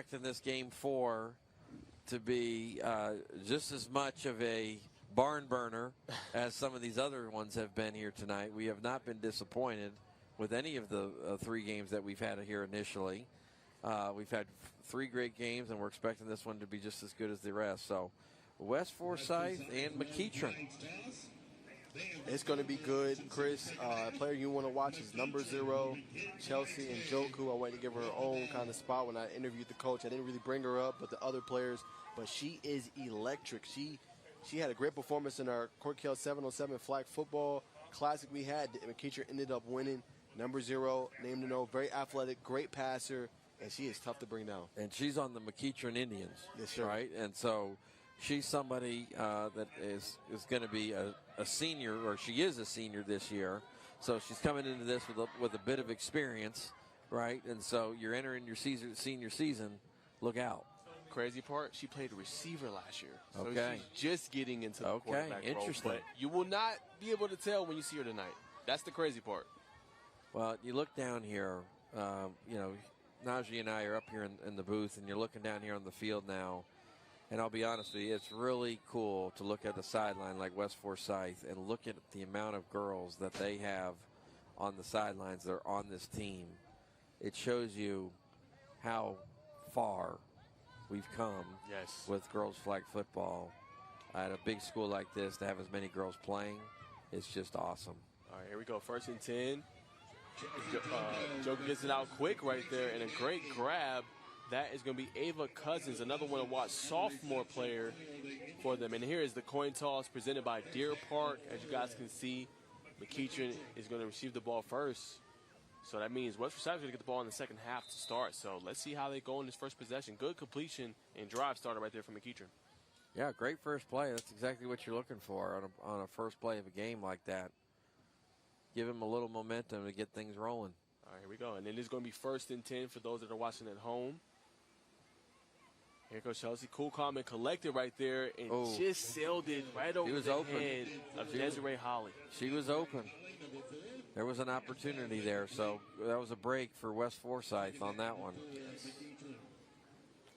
expecting this game 4 to be just as much of a barn burner as some of these other ones have been here tonight. We have not been disappointed with any of the 3 games that we've had here initially. We've had 3 great games, and we're expecting this one to be just as good as the rest. So, West Forsyth and McEachern. It's going to be good, Chris. Player you want to watch is number 0, Chelsea Njoku. I went to give her own kind of spot when I interviewed the coach. I didn't really bring her up, but the other players. But she is electric. She had a great performance in our Corky Kell 7-on-7 flag football classic we had. McEachern ended up winning. Number 0, named to know, very athletic, great passer, and she is tough to bring down. And she's on the McEachern Indians, yes, sir. Right? And so she's somebody that is going to be a senior, or she is a senior this year. So she's coming into this with a bit of experience, right? And so you're entering your senior season. Look out. Crazy part, she played receiver last year. So okay. She's just getting into the quarterback role. Interesting. But you will not be able to tell when you see her tonight. That's the crazy part. Well, you look down here, Najee and I are up here in the booth, and you're looking down here on the field now. And I'll be honest with you, it's really cool to look at the sideline like West Forsyth and look at the amount of girls that they have on the sidelines that are on this team. It shows you how far we've come with girls flag football. At a big school like this, to have as many girls playing, it's just awesome. All right, here we go. 1st and 10. Joker gets it out quick right there, and a great grab. That is going to be Ava Cousins, another one to watch, sophomore player for them. And here is the coin toss presented by Deer Park. As you guys can see, McEachern is going to receive the ball first. So that means West Forsyth is going to get the ball in the second half to start. So let's see how they go in this first possession. Good completion and drive starter right there from McEachern. Yeah, great first play. That's exactly what you're looking for on a first play of a game like that. Give him a little momentum to get things rolling. All right, here we go. And then it's going to be 1st and 10 for those that are watching at home. Here goes Chelsea. Cool, calm, and collected right there, and just sailed it right over the head of Desiree Holly. She was open. There was an opportunity there, so that was a break for West Forsyth on that one.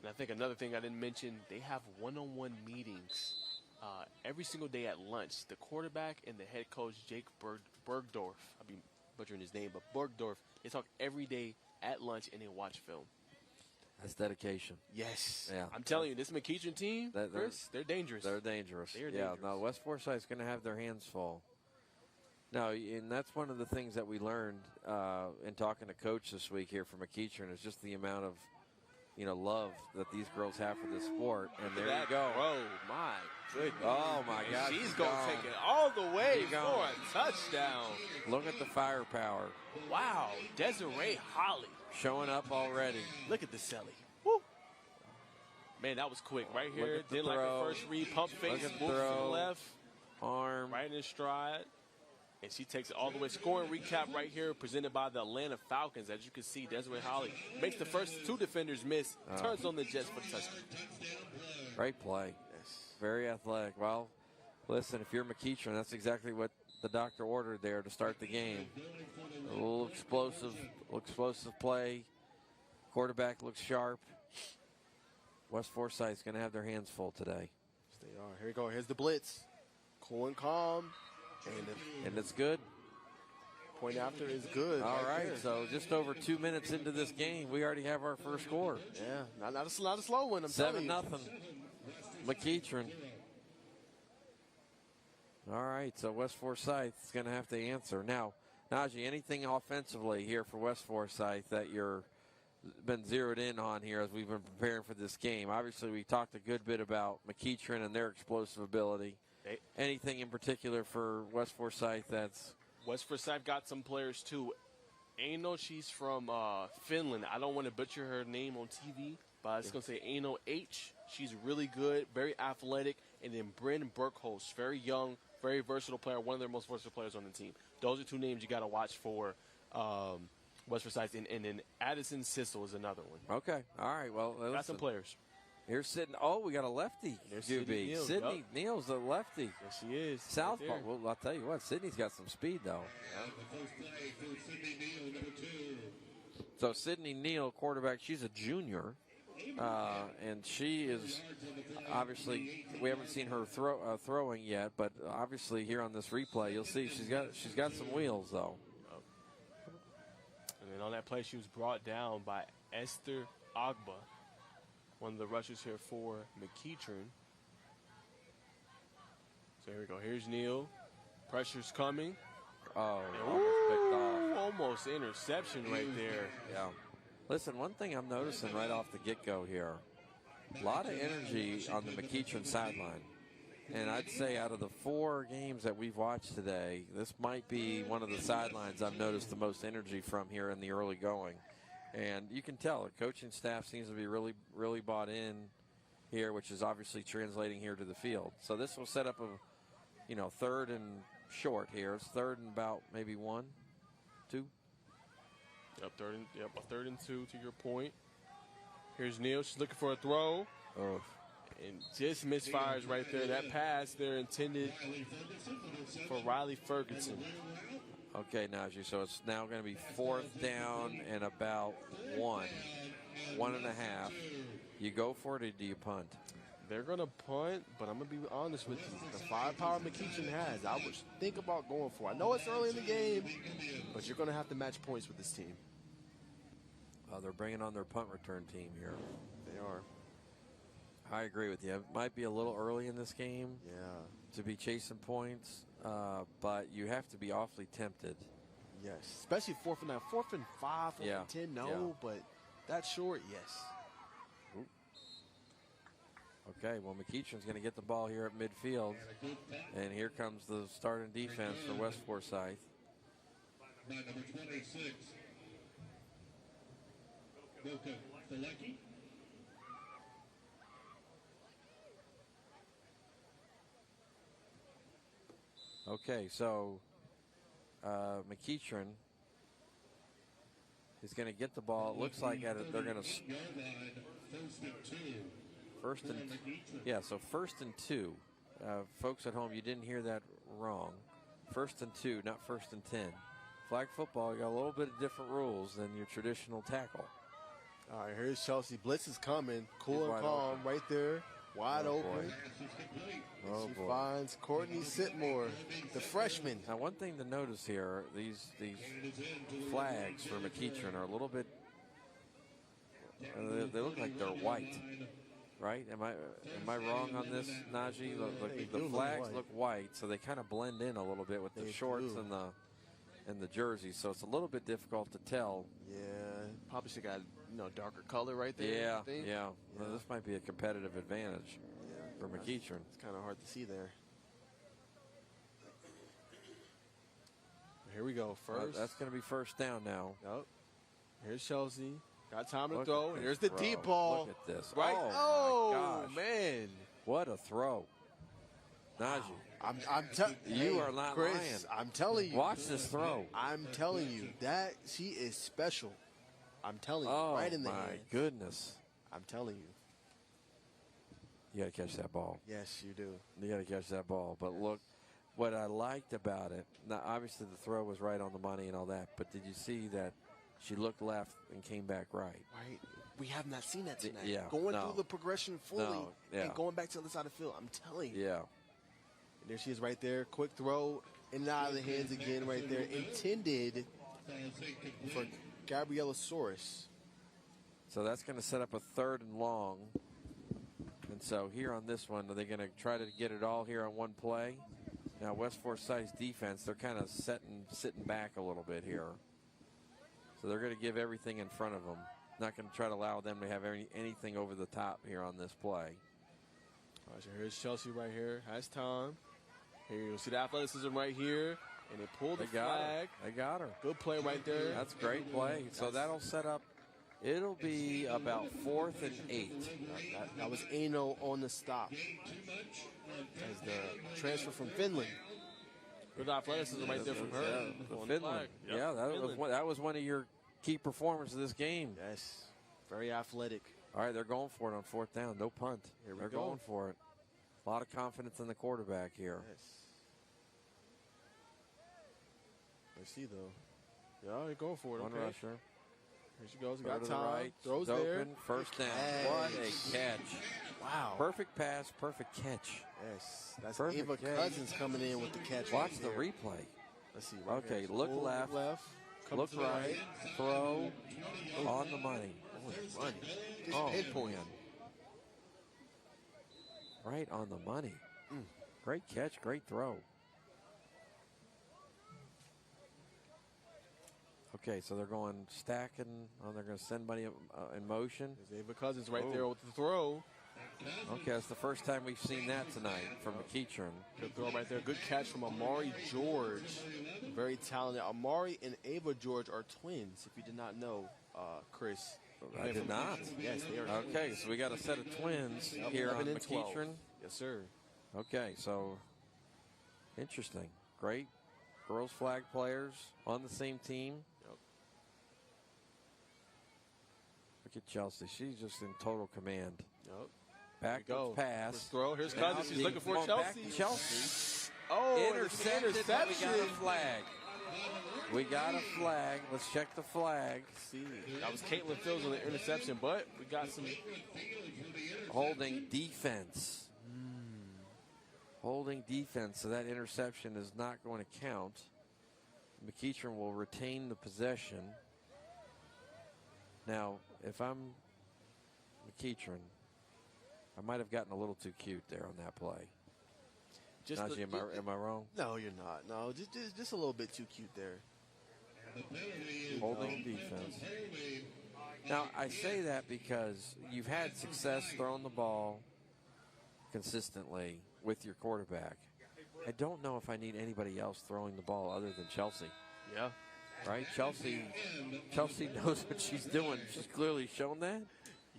And I think another thing I didn't mention, they have one-on-one meetings every single day at lunch. The quarterback and the head coach, Jake Bergdorf, I'll be butchering his name, but Bergdorf, they talk every day at lunch and they watch film. That's dedication. Yes. Yeah. I'm telling you, this McEachern team, Chris, they're dangerous. They're dangerous. Dangerous. No, West Forsyth's going to have their hands full. No, and that's one of the things that we learned in talking to Coach this week here for McEachern is just the amount of, love that these girls have for this sport. And there you go. Oh, my goodness. Oh, my God. She's going to take it all the way for a touchdown. Look at the firepower. Wow. Desiree Holly. Showing up already. Look at the Selly. Woo. Man, that was quick. Right here. Did like the first read. Pump face. Move to the left. Arm. Right in stride. And she takes it all the way. Scoring recap right here presented by the Atlanta Falcons. As you can see, Desiree Holly makes the first 2 defenders miss. Turns on the Jets for the touchdown. Great play. Yes. Very athletic. Well, listen, if you're McEachern, that's exactly what the doctor ordered there to start the game. A little explosive play. Quarterback looks sharp. West Forsyth's going to have their hands full today. Yes, they are. Here we go. Here's the blitz. Cool and calm. And it's good. Point after is good. All right, so just over 2 minutes into this game, we already have our first score. Yeah, not a slow one, I'm telling you. 7-0. McEachern. All right, so West Forsyth is going to have to answer. Now, Najee, anything offensively here for West Forsyth that you're been zeroed in on here as we've been preparing for this game? Obviously, we talked a good bit about McEachern and their explosive ability. Anything in particular for West Forsyth that's... West Forsyth got some players, too. Aino, she's from Finland. I don't want to butcher her name on TV, but I was going to say Aino H. She's really good, very athletic. And then Bryn Burkholz, very young, very versatile player, one of their most versatile players on the team. Those are 2 names you got to watch for West Forsyth. And then Addison Sissel is another one. Okay. All right. Well, got some players. Here's Sydney. Oh, we got a lefty. There's Sydney Neal. Sydney Neal's a lefty. Yes, she is. Southpaw. Right, well, I'll tell you what, Sydney's got some speed, though. So Sydney Neal, quarterback, she's a junior. And she is obviously, we haven't seen her throwing yet, but obviously here on this replay, you'll see she's got some wheels though. And then on that play, she was brought down by Esther Agba, one of the rushers here for McEachern. So here we go. Here's Neal. Pressure's coming. Oh, almost picked off. Almost interception right there. Yeah. Listen, one thing I'm noticing right off the get-go here, a lot of energy on the McEachern sideline. And I'd say out of the 4 games that we've watched today, this might be one of the sidelines I've noticed the most energy from here in the early going. And you can tell the coaching staff seems to be really, really bought in here, which is obviously translating here to the field. So this will set up a, third and short here. It's third and about maybe 1, 2. Yep, a third and 2 to your point. Here's Neal. She's looking for a throw. Oh. And just misfires right there. That pass there intended for Riley Ferguson. Okay, Najee, so it's now going to be 4th down and about 1.5. You go for it or do you punt? They're going to punt, but I'm going to be honest with you. The firepower McEachern has, I would think about going for it. I know it's early in the game, but you're going to have to match points with this team. They're bringing on their punt return team here. They are. I agree with you. It might be a little early in this game to be chasing points, but you have to be awfully tempted. Yes, especially 4th and 9. 4th and 5, 4th and 10, no, but that short, yes. Ooh. Okay, well, McEachern's going to get the ball here at midfield, and here comes the starting defense for West Forsyth. Number 26, Corky Kell. Okay, so McEachern is going to get the ball. It looks like they're going to first and 2. Folks at home, you didn't hear that wrong. 1st and 2, not 1st and 10. Flag football, you got a little bit of different rules than your traditional tackle. All right, here's Chelsea. Blitz is coming. Cool and calm right there. Wide open. She finds Courtney Sitmore, the freshman. Now, one thing to notice here, these flags for McEachern are a little bit, they look like they're white, right? Am I wrong on this, Najee? The flags look white, so they kind of blend in a little bit with the shorts and the jersey, so it's a little bit difficult to tell. Yeah, probably should have got darker color right there. Yeah. Well, this might be a competitive advantage for McEachern. It's kind of hard to see there. Here we go. First. That's going to be 1st down now. Yep. Here's Chelsea. Got time to Look throw. Here's the throw. deep ball. Look at this. Right. Oh, my gosh. Man. What a throw. Najee. I'm telling you are not Chris, lying. I'm telling you. Watch this throw. I'm telling you that she is special. I'm telling you, Oh, right in the my hands. goodness. I'm telling you. You got to catch that ball. Yes, you do. You got to catch that ball. But look, what I liked about it, now obviously the throw was right on the money and all that, but did you see that she looked left and came back right? Right. We have not seen that tonight. Yeah. Going through the progression fully and going back to the other side of the field. I'm telling you. Yeah. And there she is right there. Quick throw in and out of the hands again right there. Intended for Gabriella Soros. So that's going to set up a 3rd and long. And so here on this one, are they going to try to get it all here on one play? Now West Forsyth's defense, they're kind of sitting back a little bit here. So they're going to give everything in front of them. Not going to try to allow them to have anything over the top here on this play. All right, so here's Chelsea right here. Has time. Here you'll see the athleticism right here. And they pull the flag. They got her. Good play right there. That's great play. So that'll set up, it'll be about 4th and 8. That was Ano on the stop. As the transfer from Finland. Good athleticism right there from her. Finland. Yeah, that was one of your key performances of this game. Yes. Very athletic. All right, they're going for it on 4th down. No punt. They're going for it. A lot of confidence in the quarterback here. Yes. Let's see, though. Yeah, they're going for it. One okay. rusher. Here she goes. Throw Got to the time. right. Throws Open. there. First down. Yes. What a catch. Wow. Perfect pass, perfect catch. Yes. That's Perfect Ava catch. Cousins coming in with the catch. Watch right the there. replay. Let's see. Right Okay, here. look Pull left. Come Look to the right. Throw. On the money. Money. Just Oh, pinpoint. man. Right on the money. Great catch, great throw. Okay, so they're going stacking. They're going to send money in motion. There's Ava Cousins right there with the throw. Okay, that's the first time we've seen that tonight from McEachern. Good throw right there. Good catch from Amari George. Very talented. Amari and Ava George are twins, if you did not know, Chris. I did not. Yes, they are. Okay, so we got a set of twins Yep, here 11 on and 12. McEachern. Yes, sir. Okay, so interesting. Great girls flag players on the same team. Yep. Look at Chelsea. She's just in total command. Yep. Backwards pass. First throw. Here's Now Cousins. She's looking for going back Chelsea. to Chelsea. Oh, Intercepted, but we got a interception. flag. We got a flag. Let's check the flag. See, that was Caitlin Fields on the interception, but we got some. Holding defense. Holding defense, so that interception is not going to count. McEachern will retain the possession. Now, if I'm McEachern, I might have gotten a little too cute there on that play. Najee, am I wrong? No, you're not. No, just a little bit too cute there. Holding defense. Now, I say that because you've had success throwing the ball consistently with your quarterback. I don't know if I need anybody else throwing the ball other than Chelsea. Yeah. Right? Chelsea knows what she's doing. She's clearly shown that.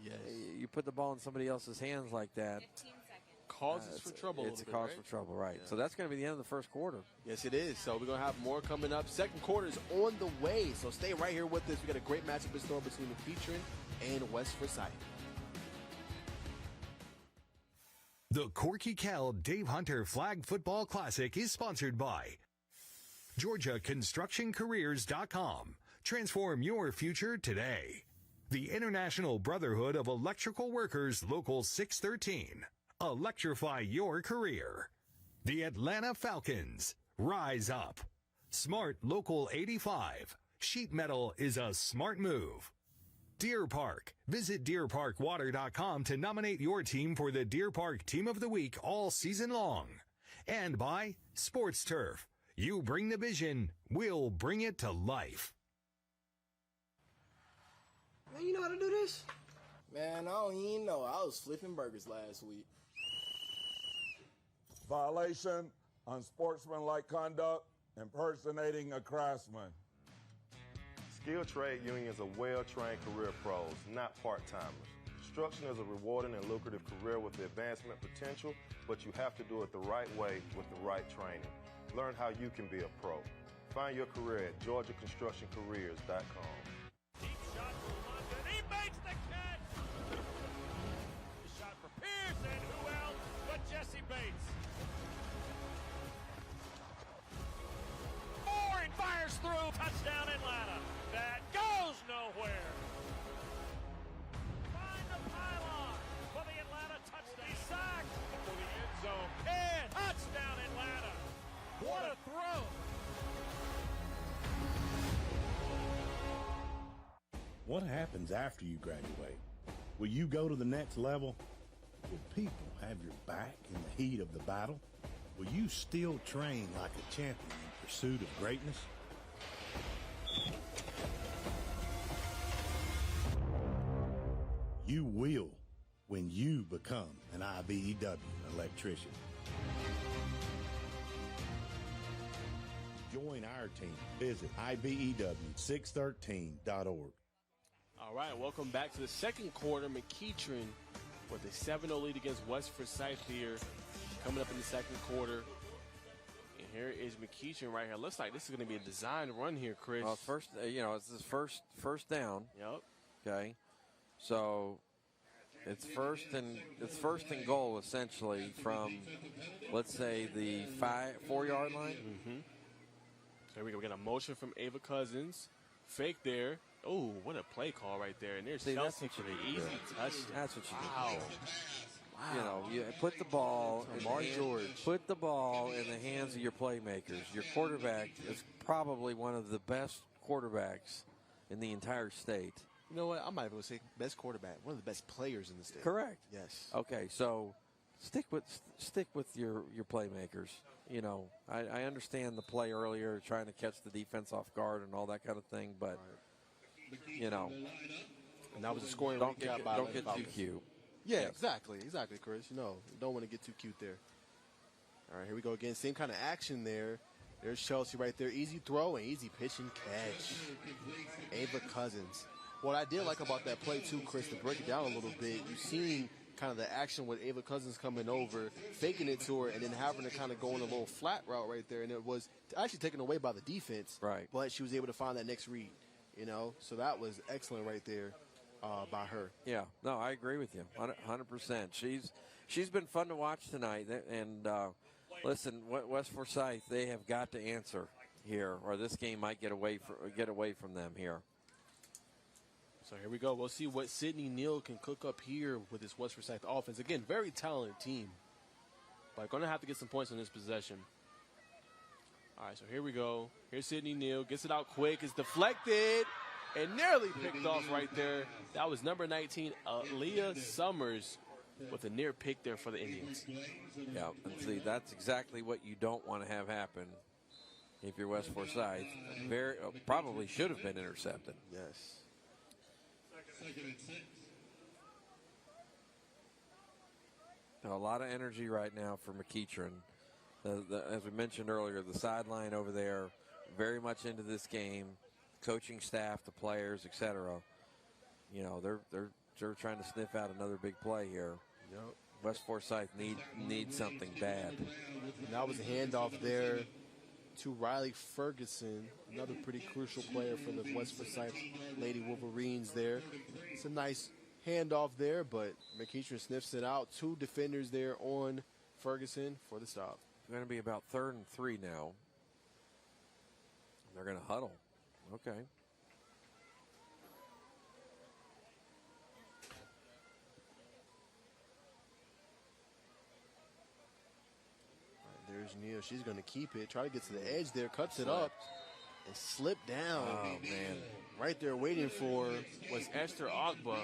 Yes. You put the ball in somebody else's hands like that. 15 seconds. Causes for trouble. It's a cause for trouble, right? Yeah. So that's going to be the end of the first quarter. Yes, it is. So we're going to have more coming up. Second quarter is on the way. So stay right here with us. We got a great matchup in store between McEachern and West Forsyth. The Corky Kell Dave Hunter Flag Football Classic is sponsored by GeorgiaConstructionCareers.com. Transform your future today. The International Brotherhood of Electrical Workers Local 613. Electrify your career. The Atlanta Falcons. Rise up. Smart Local 85. Sheet metal is a smart move. Deer Park. Visit DeerParkWater.com to nominate your team for the Deer Park Team of the Week all season long. And by Sports Turf. You bring the vision, we'll bring it to life. Man, you know how to do this? Man, I don't even know. I was flipping burgers last week. Violation, unsportsmanlike conduct, impersonating a craftsman. Skilled trade unions are well-trained career pros, not part-timers. Construction is a rewarding and lucrative career with advancement potential, but you have to do it the right way with the right training. Learn how you can be a pro. Find your career at GeorgiaConstructionCareers.com. Deep shot for London. He makes the catch! The shot for Pierce, and who else but Jesse Bates? Moore fires through. Touchdown Atlanta. That goes nowhere. Find the pylon for the Atlanta touchdown. He's sacked for the end zone. And touchdown Atlanta. What a throw. What happens after you graduate? Will you go to the next level? Will people have your back in the heat of the battle? Will you still train like a champion in pursuit of greatness? You will when you become an IBEW electrician. Join our team. Visit IBEW613.org. All right, welcome back to the second quarter. McEachern with a 7-0 lead against West Forsyth here, coming up in the second quarter. And here is McEachern right here. Looks like this is going to be a designed run here, Chris. Well, first, it's this first down. Yep. Okay, so it's first and goal essentially from, let's say, the 4-yard line. There we go. We got a motion from Ava Cousins. Fake there. Oh, what a play call right there. And there's See, that's Chelsea what for you the need to easy do. touchdown. That's what you Wow. need to do. You know, you put the ball in Amari George. Put the ball in the hands of your playmakers. Your quarterback is probably one of the best quarterbacks in the entire state. You know what? I might be able to say best quarterback, one of the best players in the state. Correct. Yes. Okay, so stick with your playmakers. You know, I understand the play earlier, trying to catch the defense off guard and all that kind of thing, but you know, and that was a scoring don't recap get by don't get too cute. Yeah, Yes. exactly, Chris. You know, don't want to get too cute there. All right, here we go again. Same kind of action there. There's Chelsea right there. Easy throw and easy pitch and catch. Ava Cousins. What I did like about that play too, Chris, to break it down a little bit, you've seen kind of the action with Ava Cousins coming over, faking it to her, and then having to kind of go on a little flat route right there. And it was actually taken away by the defense. Right. But she was able to find that next read, you know. So that was excellent right there by her. Yeah, no, I agree with you, 100%. She's been fun to watch tonight, and listen, West Forsyth, they have got to answer here, or this game might get away from them here. So here we go. We'll see what Sydney Neal can cook up here with this West Forsyth offense. Again, very talented team, but going to have to get some points on this possession. All right, so here we go. Here's Sydney Neal. Gets it out quick. It's deflected and nearly picked off right there. That was number 19, Aaliyah Summers, with a near pick there for the Indians. Yeah, and see, that's exactly what you don't want to have happen if you're West Forsyth. Probably should have been intercepted. Yes. A lot of energy right now for McEachern. As we mentioned earlier, the sideline over there, very much into this game. Coaching staff, the players, etc. You know, they're trying to sniff out another big play here. Yep. West Forsyth needs something bad. And that was a handoff there to Riley Ferguson, another pretty crucial player for the West Forsyth Lady Wolverines there. It's a nice handoff there, but McEachern sniffs it out. Two defenders there on Ferguson for the stop. It's going to be about 3rd and 3 now. They're going to huddle. Okay. There's Neal. She's going to keep it. Try to get to the edge there. Cuts it up and slip down. Oh, man. Right there waiting for was Esther Ogba.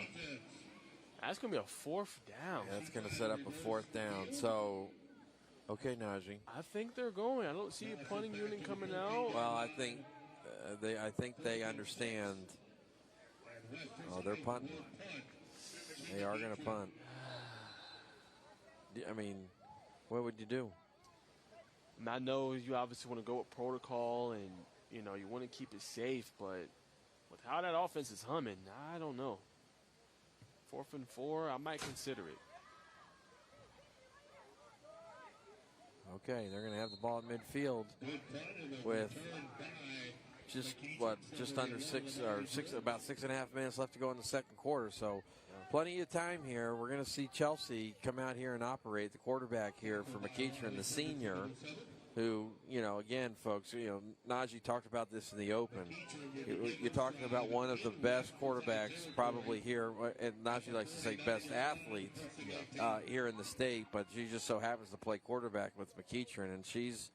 That's going to be a 4th down. Yeah, that's going to set up a 4th down. So, okay, Najee. I think they're going. I don't see a punting unit coming out. Well, I think they understand. Oh, they're punting. They are going to punt. I mean, what would you do? And I know you obviously want to go with protocol and, you know, you want to keep it safe, but with how that offense is humming, I don't know. 4th and 4, I might consider it. Okay, they're going to have the ball at midfield with just under about 6.5 minutes left to go in the second quarter. So plenty of time here. We're going to see Chelsea come out here and operate. The quarterback here for McEachern, the senior, who, you know, again, folks, you know, Najee talked about this in the open. You're talking about one of the best quarterbacks probably here, and Najee likes to say best athletes here in the state, but she just so happens to play quarterback with McEachern, and she's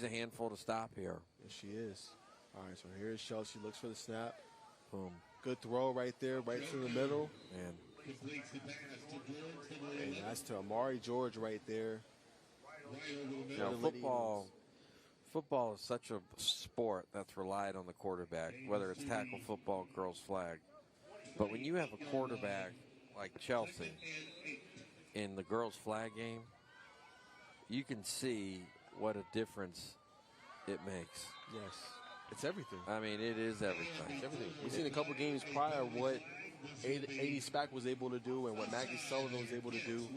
a handful to stop here. Yes, she is. All right, so here's Chelsea. Looks for the snap. Boom. Good throw right there, right through the middle. Man. And that's to Amari George right there. You know, football is such a sport that's relied on the quarterback, whether it's tackle football, girls flag. But when you have a quarterback like Chelsea in the girls flag game, you can see what a difference it makes. Yes. It's everything. I mean, it is everything. It's everything. We've seen a couple games prior what A.D. Spack was able to do and what Maggie Sullivan was able to do.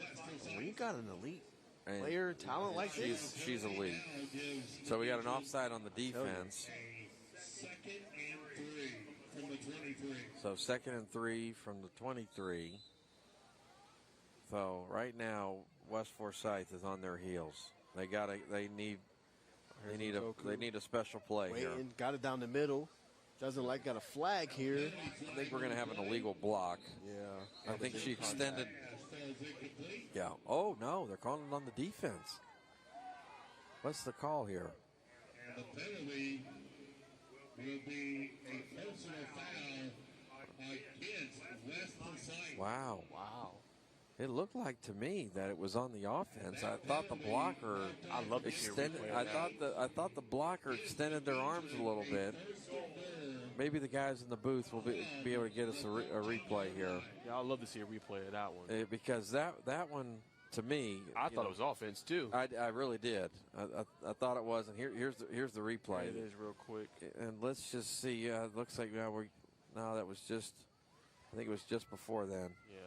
When you got an elite player talent like this, she's elite. So we got an offside on the defense. So 2nd and 3 from the 23. So right now, West Forsyth is on their heels. They need a special play here. Got it down the middle. Doesn't like got a flag here. I think we're going to have an illegal block. Yeah. I think she extended. Yeah. Oh, no, they're calling it on the defense. What's the call here? And the penalty will be a personal foul against West Forsyth. Wow. Wow. It looked like to me that it was on the offense. I thought the blocker extended. I thought the blocker extended their arms a little bit. Maybe the guys in the booth will be able to get us a replay here. Yeah, I'd love to see a replay of that one. Because that one, to me, I thought it was offense too. I really did. I thought it was, and here's the replay. It is real quick. And let's just see. It looks like that was just. I think it was just before then. Yeah.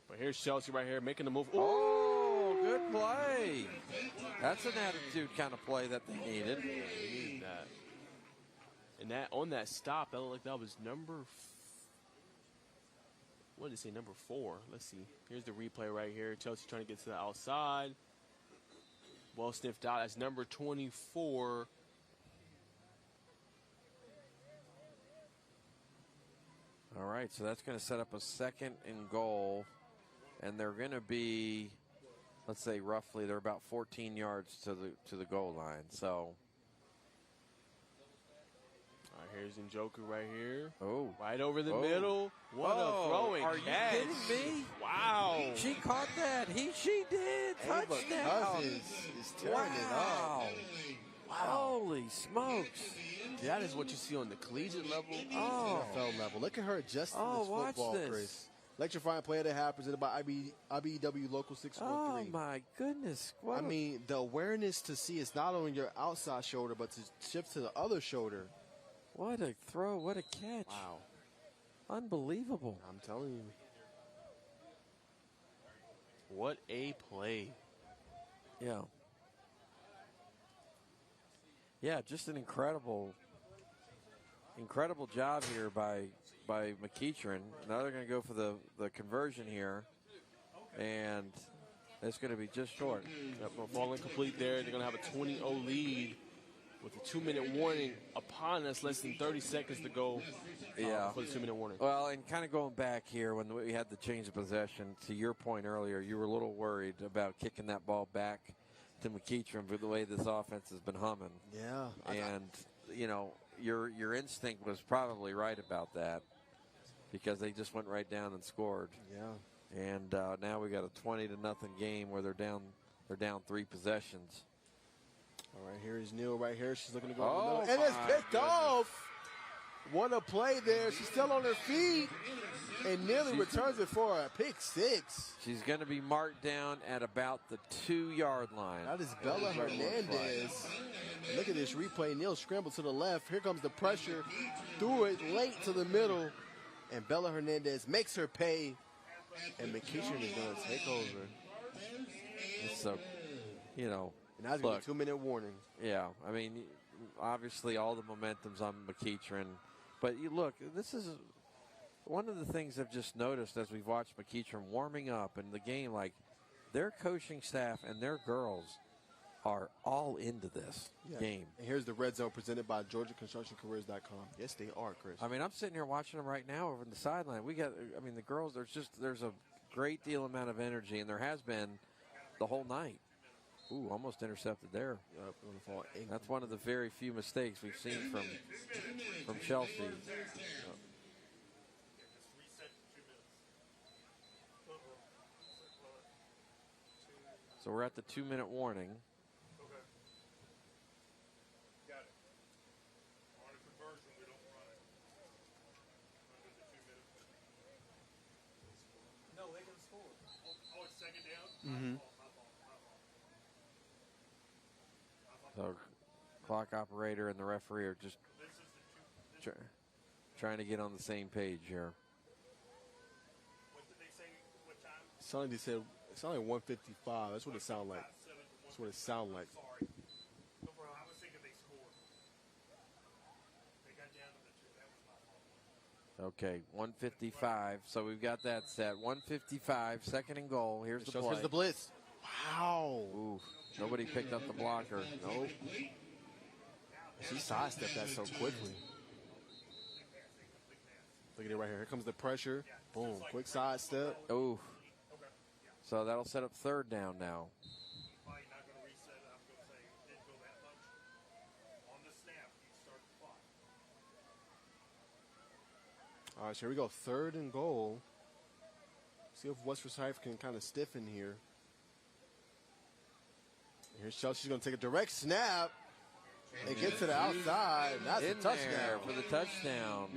But here's Chelsea right here making the move. Oh, good play. That's an attitude kind of play that they needed. Yeah, they needed that. And that on that stop, that looked like that was what did it say, number 4? Let's see. Here's the replay right here. Chelsea trying to get to the outside. Well sniffed out. That's number 24. All right, so that's going to set up a 2nd and goal. And they're going to be, let's say roughly, they're about 14 yards to the goal line. So, all right, here's Njoku right here. Oh, right over the middle. What a throwing Are catch. you kidding me? Wow. She caught that. She did. Touchdown. is tearing it up. Wow. Holy smokes. That is what you see on the collegiate level. Oh. NFL level. Look at her adjusting this watch football, this. Chris. Electrifying play that happens at about IBEW Local 613. Oh, my goodness. I mean, the awareness to see it's not on your outside shoulder, but to shift to the other shoulder. What a throw. What a catch. Wow. Unbelievable. I'm telling you. What a play. Yeah. Yeah, just an incredible job here by McEachern. Now they're going to go for the conversion here, and it's going to be just short. Yep, falling complete there. They're going to have a 20-0 lead with a 2-minute warning upon us. Less than 30 seconds to go for the 2-minute warning. Well, and kind of going back here when we had the change of possession, to your point earlier, you were a little worried about kicking that ball back to McEachern for the way this offense has been humming. Yeah. And, you know, your instinct was probably right about that because they just went right down and scored. Yeah. And now we got a 20-0 game where they're down 3 possessions. All right, here is Neal right here. She's looking to go Oh, in the middle. And it's picked off. What a play there. She's still on her feet and nearly returns it for a pick 6. She's going to be marked down at about the 2-yard line. That is Bella Hernandez. Look at this replay. Neal scrambled to the left. Here comes the pressure. Threw it late to the middle. And Bella Hernandez makes her pay. And McEachern is going to take over. So, you know. And that's going to be a 2-minute warning. Yeah, I mean, obviously all the momentum's on McEachern. But you look, this is one of the things I've just noticed as we've watched McEachern warming up in the game. Like, their coaching staff and their girls are all into this game. And here's the Red Zone presented by GeorgiaConstructionCareers.com. Yes, they are, Chris. I mean, I'm sitting here watching them right now over in the sideline. The girls, there's a great deal amount of energy, and there has been the whole night. Ooh, almost intercepted there. That's one of the very few mistakes we've seen from Chelsea. So we're at the 2-minute warning. Mm-hmm. So clock operator and the referee are just trying to get on the same page here. What did they say? What time? Something they said, it sounded like 155. That's what it sounded like. That's what it sounded like. Sorry. No problem. I was thinking they scored. They got down to the 2. That was my fault. Okay, 155. So we've got that set. 155, 2nd and goal. Here's the play. Here's the blitz. Wow. Ooh, nobody picked up the blocker. Nope. She sidestepped that so quickly. Look at it right here. Here comes the pressure. Boom. Quick side step. Oh. So that'll set up third down now. All right, so here we go. Third and goal. See if West Forsyth can kind of stiffen here. Here's Chelsea. She's going to take a direct snap and get to the outside. And that's a In touchdown. there for the touchdown.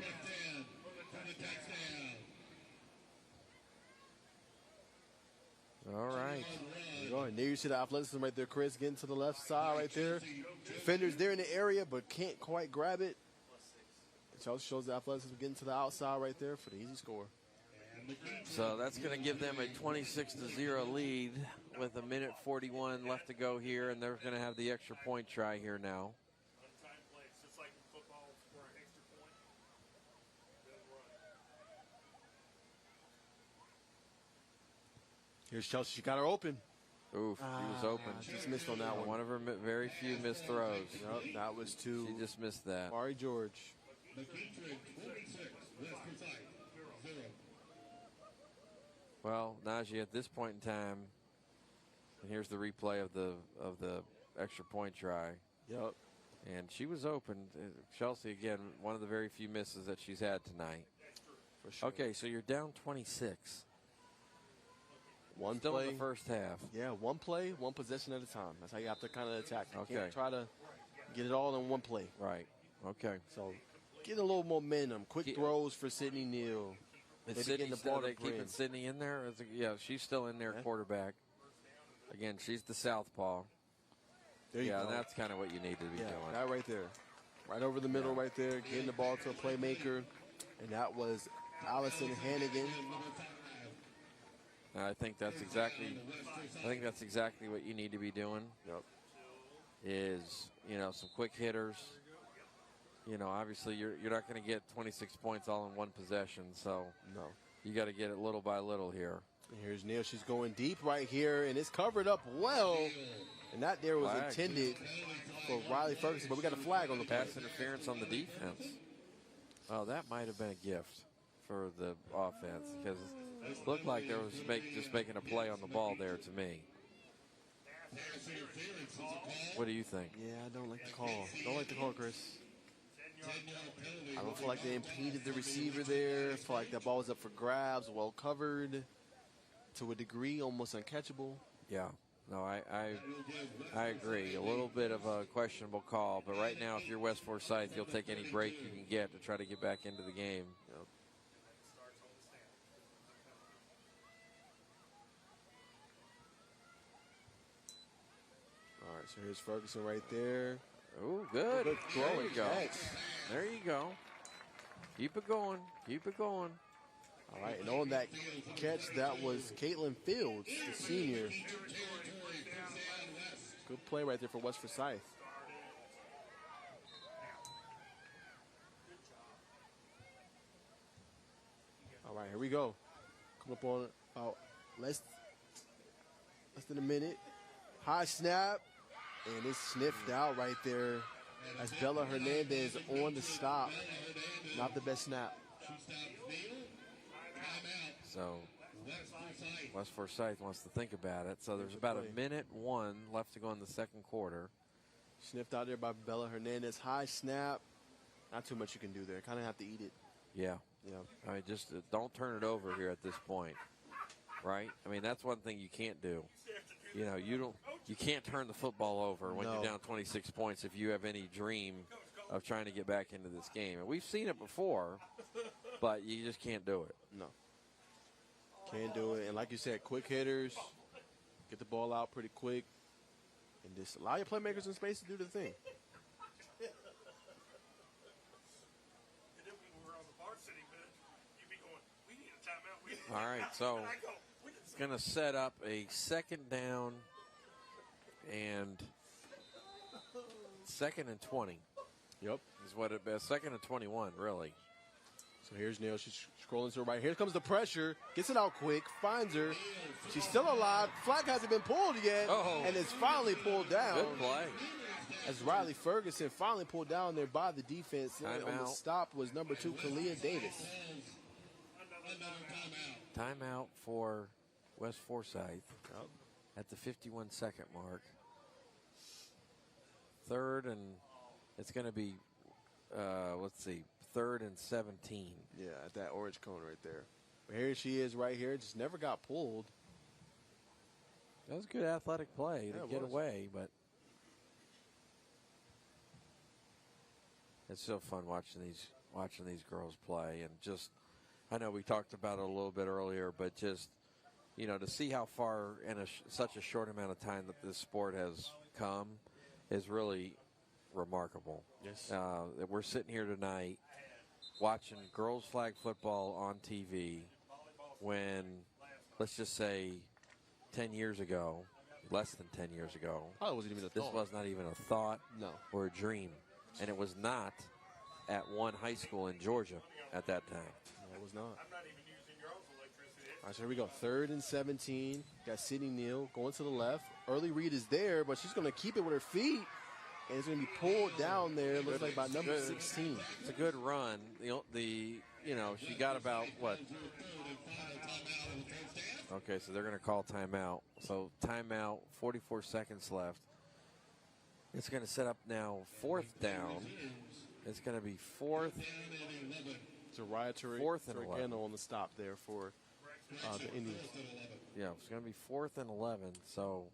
All right. There you go. And there you see the athleticism right there, Chris, getting to the left side right there. Defenders there in the area, but can't quite grab it. Chelsea shows the athleticism getting to the outside right there for the easy score. So that's going to give them a 26-0 lead with 1:41 left to go here, and they're going to have the extra point try here now. Here's Chelsea. She got her open. Oof, she was open. Just missed on that one. One of her very few missed throws. Yep, that was to She just missed that. Mari George. Well, Najee, at this point in time, and here's the replay of the extra point try. Yep. And she was open. Chelsea, again, one of the very few misses that she's had tonight. For sure. Okay, so you're down 26. One Still play. in the first half. Yeah, one play, one possession at a time. That's how you have to kind of attack. You Okay. can't try to get it all in one play. Right. Okay. So get a little momentum. Quick throws for Sydney Neal. Is Maybe Sydney getting the still, ball they to keeping Bryn. Sydney in there? Yeah, she's still in there, Yeah. quarterback. Again, she's the southpaw. There you Yeah, go. and that's kind of what you need to be Yeah, doing. that right there. Right over the middle right there. Getting the ball to a playmaker. And that was Allison Hannigan. I think that's exactly what you need to be doing. Yep. Is, some quick hitters. Obviously you're not going to get 26 points all in one possession, so No. you got to get it little by little here. And here's Neal. She's going deep right here, and it's covered up well. And that there was Flag. intended for Riley Ferguson, but we got a flag on the play. Pass interference on the defense. Oh, that might have been a gift for the offense because it looked like there was just making a play on the ball there to me. What do you think? Yeah, I don't like the call. Don't like the call, Chris. I don't feel like they impeded the receiver there. I feel like that ball was up for grabs, well covered, to a degree, almost uncatchable. Yeah. No, I agree. A little bit of a questionable call, but right now, if you're West Forsyth, you'll take any break you can get to try to get back into the game. Yep. All right, so here's Ferguson right there. Oh, good. Good throw There you and go. catch. There you go. Keep it going. Keep it going. All right, and on that catch, that was Caitlin Fields, the senior. Good play right there for West Forsyth. All right, here we go. Come up on about less than a minute. High snap, and it's sniffed out right there as Bella Hernandez on the stop. Not the best snap. So West Forsyth wants to think about it. So there's about a minute one left to go in the second quarter. Sniffed out there by Bella Hernandez. High snap. Not too much you can do there. Kind of have to eat it. Yeah. Yeah. I mean, just don't turn it over here at this point, right? I mean, that's one thing you can't do. You can't turn the football over when you're down 26 points if you have any dream of trying to get back into this game. And we've seen it before, but you just can't do it. No. Can't do it. And like you said, quick hitters. Get the ball out pretty quick. And just allow your playmakers in space to do the thing. All right, so it's going to set up a second down and second and 20. Yep. Is what it is. Second and 21, really. So here's Neal. She's scrolling to her right. Here comes the pressure. Gets it out quick. Finds her. She's still alive. Flag hasn't been pulled yet. Oh. And it's finally pulled down. Good play. as Riley Ferguson finally pulled down there by the defense. On the stop was number 2, Kalia Davis. Timeout for West Forsyth at the 51-second mark. Third and it's going to be, let's see, 3rd and 17. Yeah, at that orange cone right there. Here she is right here. Just never got pulled. That was good athletic play to get away, but it's so fun watching these girls play. And just, I know we talked about it a little bit earlier, but just, you know, to see how far in such a short amount of time that this sport has come is really remarkable. Yes. That we're sitting here tonight watching girls flag football on TV when, let's just say, 10 years ago, less than 10 years ago, it wasn't even a thought. This was not even a thought or a dream. And it was not at one high school in Georgia at that time. No, it was not. All right, so here we go. 3rd and 17. Got Sydney Neal going to the left. Early read is there, but she's going to keep it with her feet. And it's going to be pulled down there. It looks like by number 16. It's a good run. She got about, what? Okay, so they're going to call timeout. So timeout, 44 seconds left. It's going to set up now 4th down. It's going to be 4th. It's a riot 4th and 11 on the stop there for the Indians. Yeah, it's going to be 4th and 11. So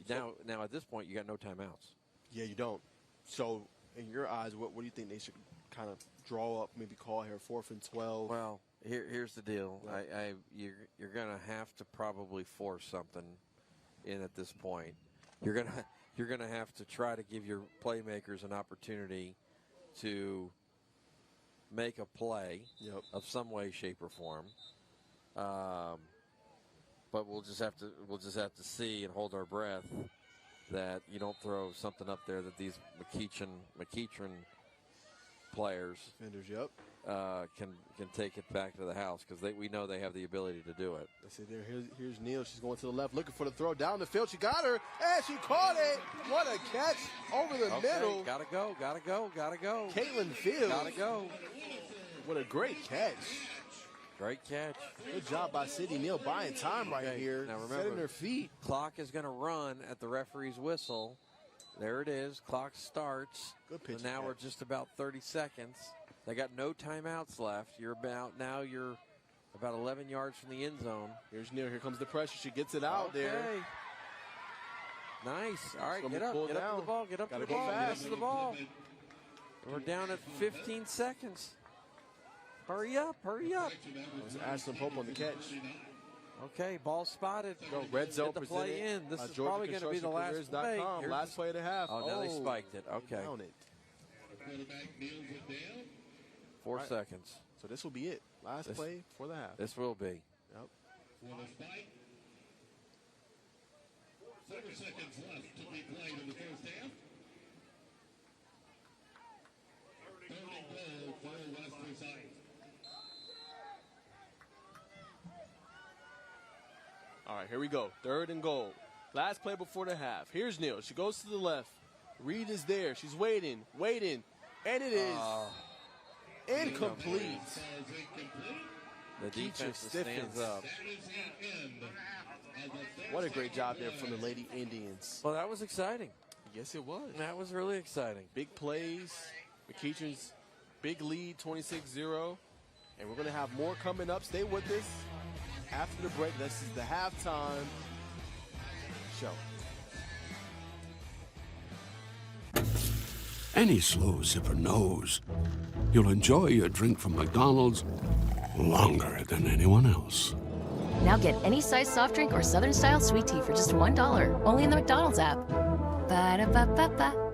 now at this point, you got no timeouts. Yeah, you don't. So in your eyes, what do you think they should kind of draw up, maybe call here 4th and 12? Well, here's the deal. You're going to have to probably force something in at this point. You're going to have to try to give your playmakers an opportunity to make a play of some way, shape, or form. But we'll just have to see and hold our breath that you don't throw something up there that these McEachern players can take it back to the house, because we know they have the ability to do it. Let's see there. Here's Neal. She's going to the left, looking for the throw down the field. She got her, and she caught it. What a catch over the middle. Gotta go. Caitlin Fields. Gotta go. What a great catch. Great catch. Good job by Sydney Neal buying time right here. Now remember, setting her feet. Clock is going to run at the referee's whistle. There it is. Clock starts. Good pitch. So now we're just about 30 seconds. They got no timeouts left. You're about 11 yards from the end zone. Here's Neal. Here comes the pressure. She gets it out there. Nice. All right, get up to the ball. Get up to the ball. Get up to the ball. We're down at 15 seconds. Hurry up. Ashlyn Pope on the catch. Okay, ball spotted. Go, red zone get the play in. This is probably going to be the last play. Last play of the half. Oh, now they spiked it. Okay. Down it. 4 seconds. So this will be it. Last play for the half. This will be. Yep. For the spike. 4 seconds left to be played in the first half. Third and goal for West Forsyth. All right, here we go. 3rd and goal. Last play before the half. Here's Neal. She goes to the left. Reed is there. She's waiting. And it is incomplete. The defense stands up. What a great job there from the Lady Indians. Well, that was exciting. Yes, it was. That was really exciting. Big plays. McEachern's big lead, 26-0. And we're going to have more coming up. Stay with us. After the break, this is the halftime show. Any slow zipper knows you'll enjoy your drink from McDonald's longer than anyone else. Now get any size soft drink or Southern style sweet tea for just $1, only in the McDonald's app. Ba-da-ba-ba-ba.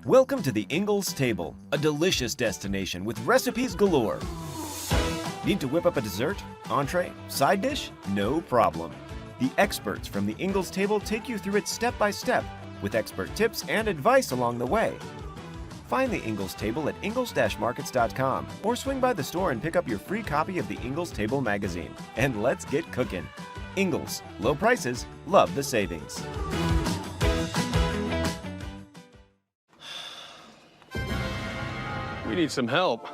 Welcome to the Ingalls Table, a delicious destination with recipes galore. Need to whip up a dessert, entree, side dish? No problem. The experts from the Ingalls Table take you through it step by step with expert tips and advice along the way. Find the Ingalls Table at ingalls-markets.com or swing by the store and pick up your free copy of the Ingalls Table magazine. And let's get cooking. Ingalls, low prices, love the savings. We need some help.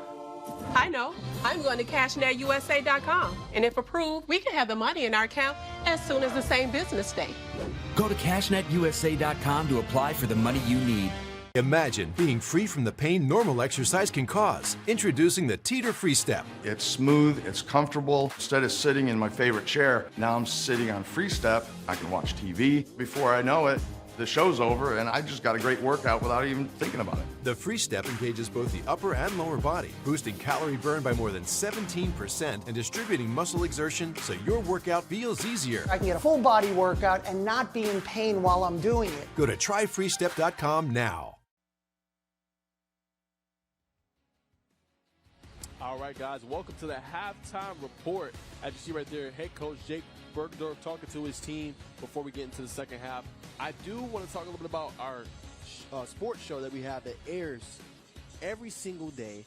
I know. I'm going to CashNetUSA.com. And if approved, we can have the money in our account as soon as the same business day. Go to CashNetUSA.com to apply for the money you need. Imagine being free from the pain normal exercise can cause. Introducing the Teeter Free Step. It's smooth, it's comfortable. Instead of sitting in my favorite chair, now I'm sitting on Free Step. I can watch TV. Before I know it, the show's over and I just got a great workout without even thinking about it. The Free Step engages both the upper and lower body, boosting calorie burn by more than 17% and distributing muscle exertion so your workout feels easier. I can get a full body workout and not be in pain while I'm doing it. Go to tryfreestep.com now. All right, guys, welcome to the halftime report. As you see right there, head coach Jake Bergdorf talking to his team before we get into the second half. I do want to talk a little bit about our sports show that we have that airs every single day,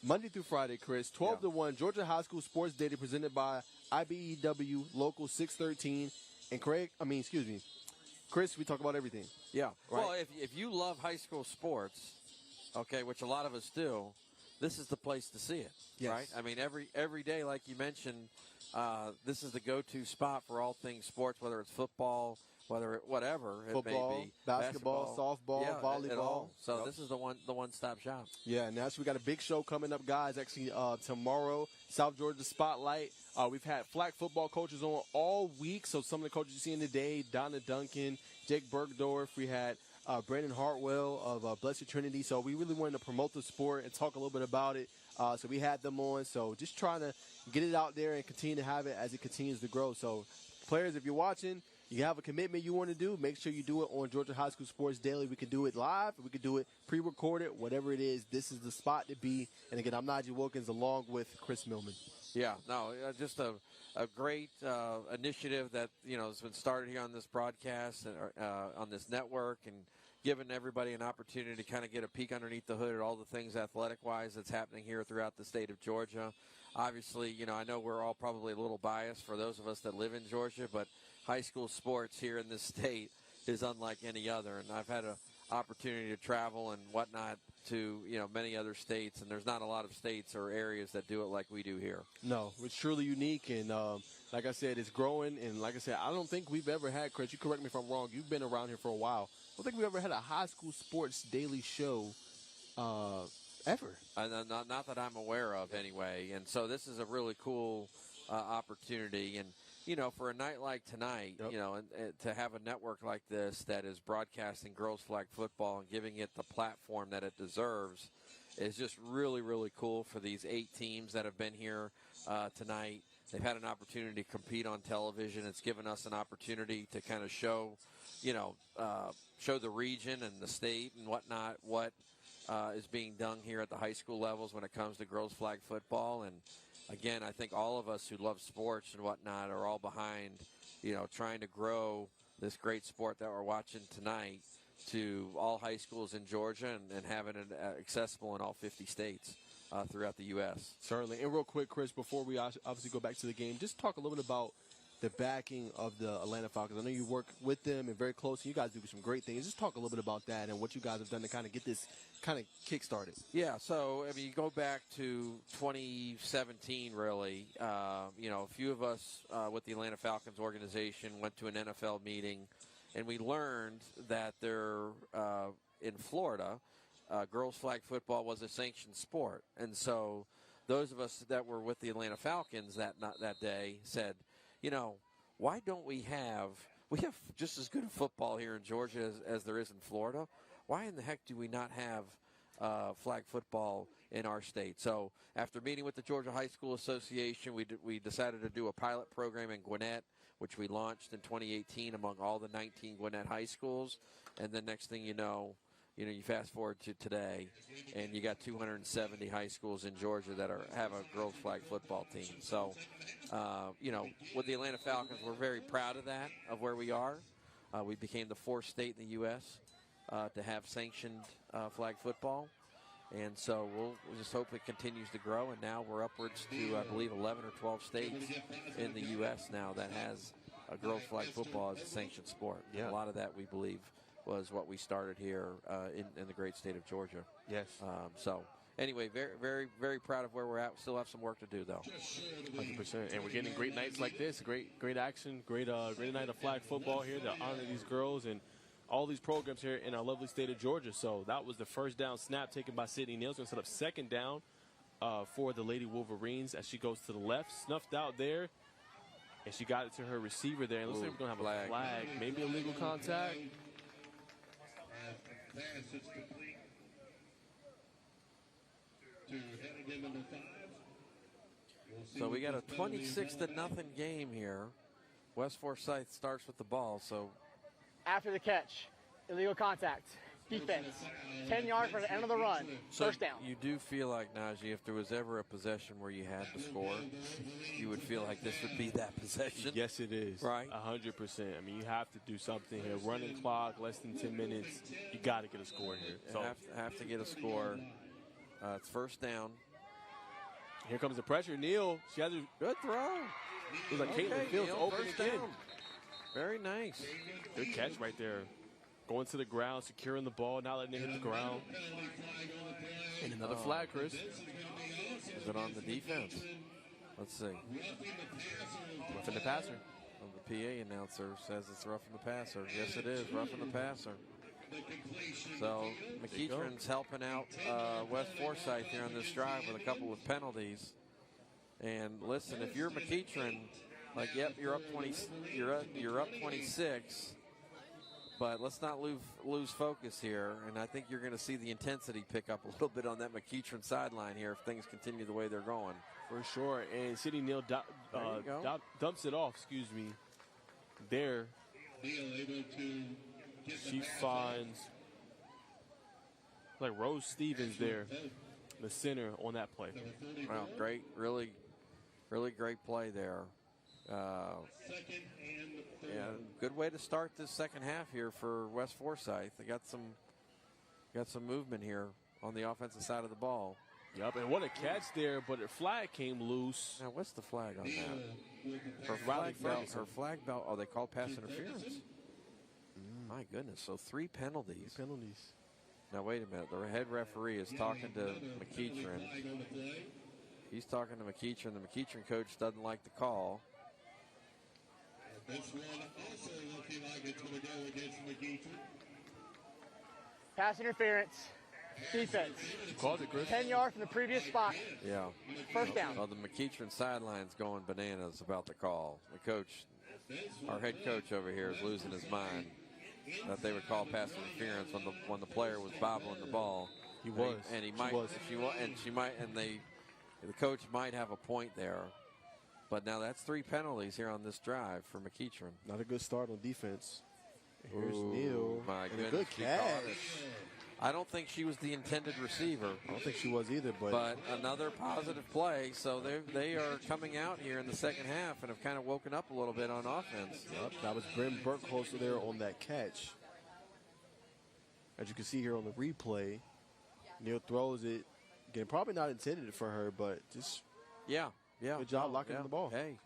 Monday through Friday, Chris. 12 to 1, Georgia High School Sports Daily presented by IBEW Local 613. And Chris, we talk about everything. Yeah. Right? Well, if you love high school sports, okay, which a lot of us do, this is the place to see it, right? I mean, every day, like you mentioned, this is the go-to spot for all things sports, whether it's football, whatever it may be, basketball, softball, volleyball. So this is the one-stop shop. Yeah, and actually we got a big show coming up, guys. Actually, tomorrow, South Georgia Spotlight. We've had flag football coaches on all week, so some of the coaches you see in today, Donna Duncan, Jake Bergdorf. We had Brandon Hartwell of Blessed Trinity. So we really wanted to promote the sport and talk a little bit about it. So we had them on. So just trying to get it out there and continue to have it as it continues to grow. So players, if you're watching, you have a commitment you want to do, make sure you do it on Georgia High School Sports Daily. We can do it live. We can do it pre-recorded, whatever it is. This is the spot to be. And again, I'm Najee Wilkins along with Chris Millman. Yeah, no, just a great initiative that, has been started here on this broadcast and on this network, and giving everybody an opportunity to kind of get a peek underneath the hood at all the things athletic-wise that's happening here throughout the state of Georgia. Obviously, I know we're all probably a little biased for those of us that live in Georgia, but high school sports here in this state is unlike any other. And I've had an opportunity to travel and whatnot to, many other states, and there's not a lot of states or areas that do it like we do here. No, it's truly unique, and like I said, it's growing. And like I said, I don't think we've ever had, Chris, you correct me if I'm wrong, you've been around here for a while. I don't think we've ever had a high school sports daily show ever. Not that I'm aware of anyway. And so this is a really cool opportunity. And, for a night like tonight, and to have a network like this that is broadcasting girls flag football and giving it the platform that it deserves is just really, really cool for these 8 teams that have been here tonight. They've had an opportunity to compete on television. It's given us an opportunity to kind of show the region and the state and whatnot what is being done here at the high school levels when it comes to girls flag football. And again, I think all of us who love sports and whatnot are all behind, trying to grow this great sport that we're watching tonight to all high schools in Georgia and having it accessible in all 50 states throughout the U.S. Certainly. And real quick, Chris, before we obviously go back to the game, just talk a little bit about the backing of the Atlanta Falcons. I know you work with them and very close, and you guys do some great things. Just talk a little bit about that and what you guys have done to kind of get this kind of kick-started. Yeah, so, you go back to 2017, really. A few of us with the Atlanta Falcons organization went to an NFL meeting, and we learned that they're in Florida, girls flag football was a sanctioned sport. And so those of us that were with the Atlanta Falcons that day said, why don't we have just as good a football here in Georgia as there is in Florida? Why in the heck do we not have flag football in our state? So after meeting with the Georgia High School Association, we decided to do a pilot program in Gwinnett, which we launched in 2018 among all the 19 Gwinnett high schools. And then next thing you know, you fast forward to today, and you got 270 high schools in Georgia that have a girls flag football team. So, with the Atlanta Falcons, we're very proud of that, of where we are. We became the 4th state in the U.S. To have sanctioned flag football. And so we'll just hope it continues to grow. And now we're upwards to, I believe, 11 or 12 states in the U.S. now that has a girls flag football as a sanctioned sport. Yeah. A lot of that, we believe, was what we started here in the great state of Georgia. Yes. So anyway, very, very, very proud of where we're at. We still have some work to do, though. 100%. And we're getting great nights like this. Great action. Great night of flag football here to honor these girls and all these programs here in our lovely state of Georgia. So that was the first down snap taken by Sydney Neal. Going to set up second down for the Lady Wolverines as she goes to the left. Snuffed out there. And she got it to her receiver there. And looks like we're going to have a flag. Maybe illegal contact. Pass is complete to Hennigan, number 5. So we got a 26-0 game here. West Forsyth starts with the ball. So after the catch, illegal contact, defense, 10 yards for the end of the run, So first down. you do feel like, Najee, if there was ever a possession where you had to score, you would feel like this would be that possession. Yes, it is. Right. 100%. I mean, you have to do something here. Running clock, less than 10 minutes. You got to get a score here. So Have to get a score. It's first down. Here comes the pressure. Neal, she has a good throw. It was like Caitlin Fields Neal, open first again. down. Very nice. Good catch right there. Going to the ground, securing the ball, not letting it hit the ground. And another flag, Chris. Is it on the defense? Let's see. Roughing the passer. Well, the PA announcer says it's roughing the passer. Yes, it is roughing the passer. So McEachern's helping out West Forsyth here on this drive with a couple of penalties. And listen, if you're McEachern, like, yep, you're up 20, you're up 26. But let's not lose focus here, and I think you're going to see the intensity pick up a little bit on that McEachern sideline here if things continue the way they're going. For sure, and Sydney Neal dumps it off, there. She finds like Rose Stevens there, the center on that play. Wow, great, really great play there. Yeah, good way to start this second half here for West Forsyth. They got some movement here on the offensive side of the ball. Yep, and what a catch there, but her flag came loose. Now, what's the flag on that? Her Riley flag belt. Oh, they called pass interference. My goodness, so 3 penalties. Now, wait a minute. The head referee is talking to McEachern. He's talking to McEachern. The McEachern coach doesn't like the call. This one also looking like it's going to go against McEachern. Pass interference, defense. You called it, Chris. 10 yards from the previous spot. Yeah. First down. Well, the McEachern sideline's going bananas about the call. The coach, our head coach over here, is losing his mind that they would call pass interference when the player was bobbling the ball. He was. And he might. The coach might have a point there. But now that's 3 penalties here on this drive for McEachern. Not a good start on defense. Here's Ooh, Neal. My and goodness, a good she catch. caught it. I don't think she was the intended receiver. I don't think she was either. But another positive play. So they are coming out here in the second half and have kind of woken up a little bit on offense. Yep, that was Brim Burkholster there on that catch. As you can see here on the replay, Neal throws it. Again, probably not intended for her, but just good job locking the ball. Hey,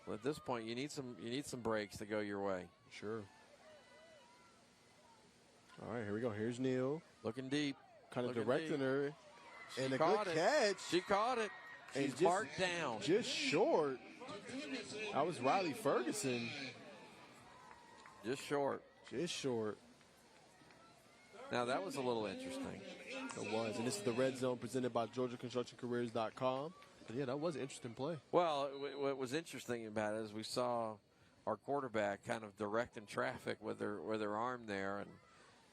well, at this point, you need some breaks to go your way. Sure. All right, here we go. Here's Neal. Looking deep. Kind of Looking directing deep. her. And She a caught good it. catch. She caught it. She's just marked down. Just short. That was Riley Ferguson. Just short. Just short. Now, that was a little interesting. It was. And this is the Red Zone presented by GeorgiaConstructionCareers.com. But, yeah, that was an interesting play. Well, what was interesting about it is we saw our quarterback kind of directing traffic with her arm there and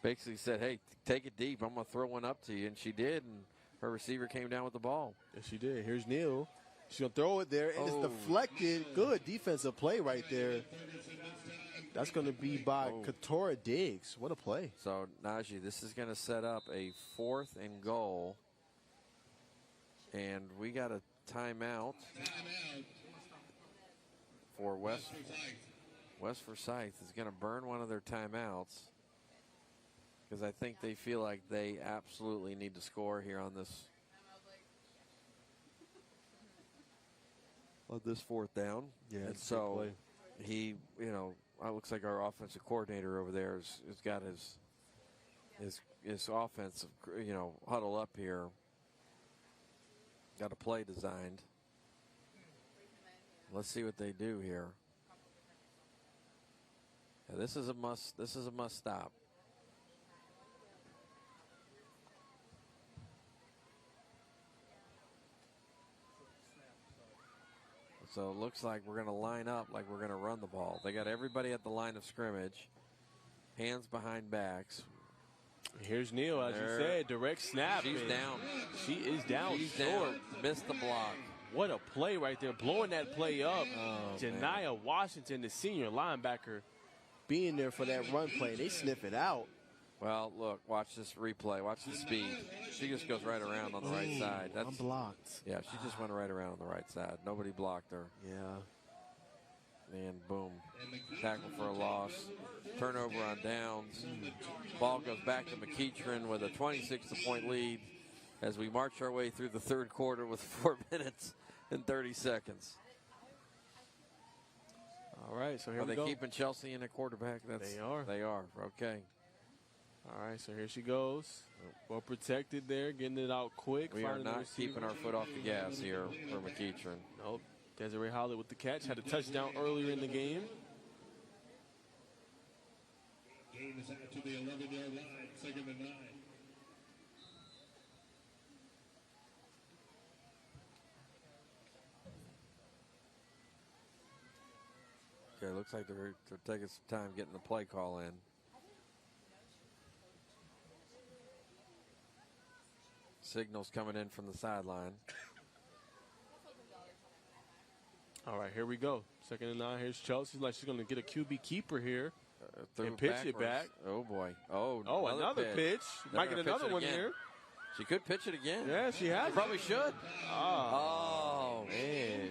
basically said, hey, take it deep. I'm going to throw one up to you. And she did, and her receiver came down with the ball. Yes, she did. Here's Neal. She's going to throw it there, and it's deflected. Good defensive play right there. That's going to be by Katora Diggs. What a play. So, Najee, this is going to set up a 4th and goal. And we got a timeout for West Forsyth is going to burn one of their timeouts because I think they feel like they absolutely need to score here on this 4th down. Yeah, and it's a big so play. he, looks like our offensive coordinator over there has got his offensive, huddle up here. Got a play designed. Let's see what they do here. Yeah, this is a must stop. So it looks like we're going to line up like we're going to run the ball. They got everybody at the line of scrimmage. Hands behind backs. Here's Neal, as you said, direct snap. She's down. She is down short. Missed the block. What a play right there, blowing that play up. Oh, Janiyah Washington, the senior linebacker, being there for that run play. They sniff it out. Well, look, watch this replay. Watch the speed. She just goes right around on the right side. That's unblocked. Yeah, she just went right around on the right side. Nobody blocked her. Yeah. And boom. Tackle for a loss. Turnover on downs. Ball goes back to McEachern with a 26-point lead as we march our way through the third quarter with 4 minutes and 30 seconds. All right, so here Are we they go. keeping Chelsea in at quarterback? They are. They are. Okay. All right, so here she goes. Well protected there, getting it out quick. We are not keeping our foot off the gas here for McEachern. Nope. Desiree Howlett with the catch. Had a touchdown earlier in the game. Game is out to the 11-yard line, 2nd and 9. Okay, looks like they're taking some time getting the play call in. Signals coming in from the sideline. All right, here we go. 2nd and 9. Here's Chelsea. Like she's going to get a QB keeper here. And pitch it back. Oh, boy. Oh, another pitch. Might get another one here. She could pitch it again. Yeah, she has. She probably should. Oh, man.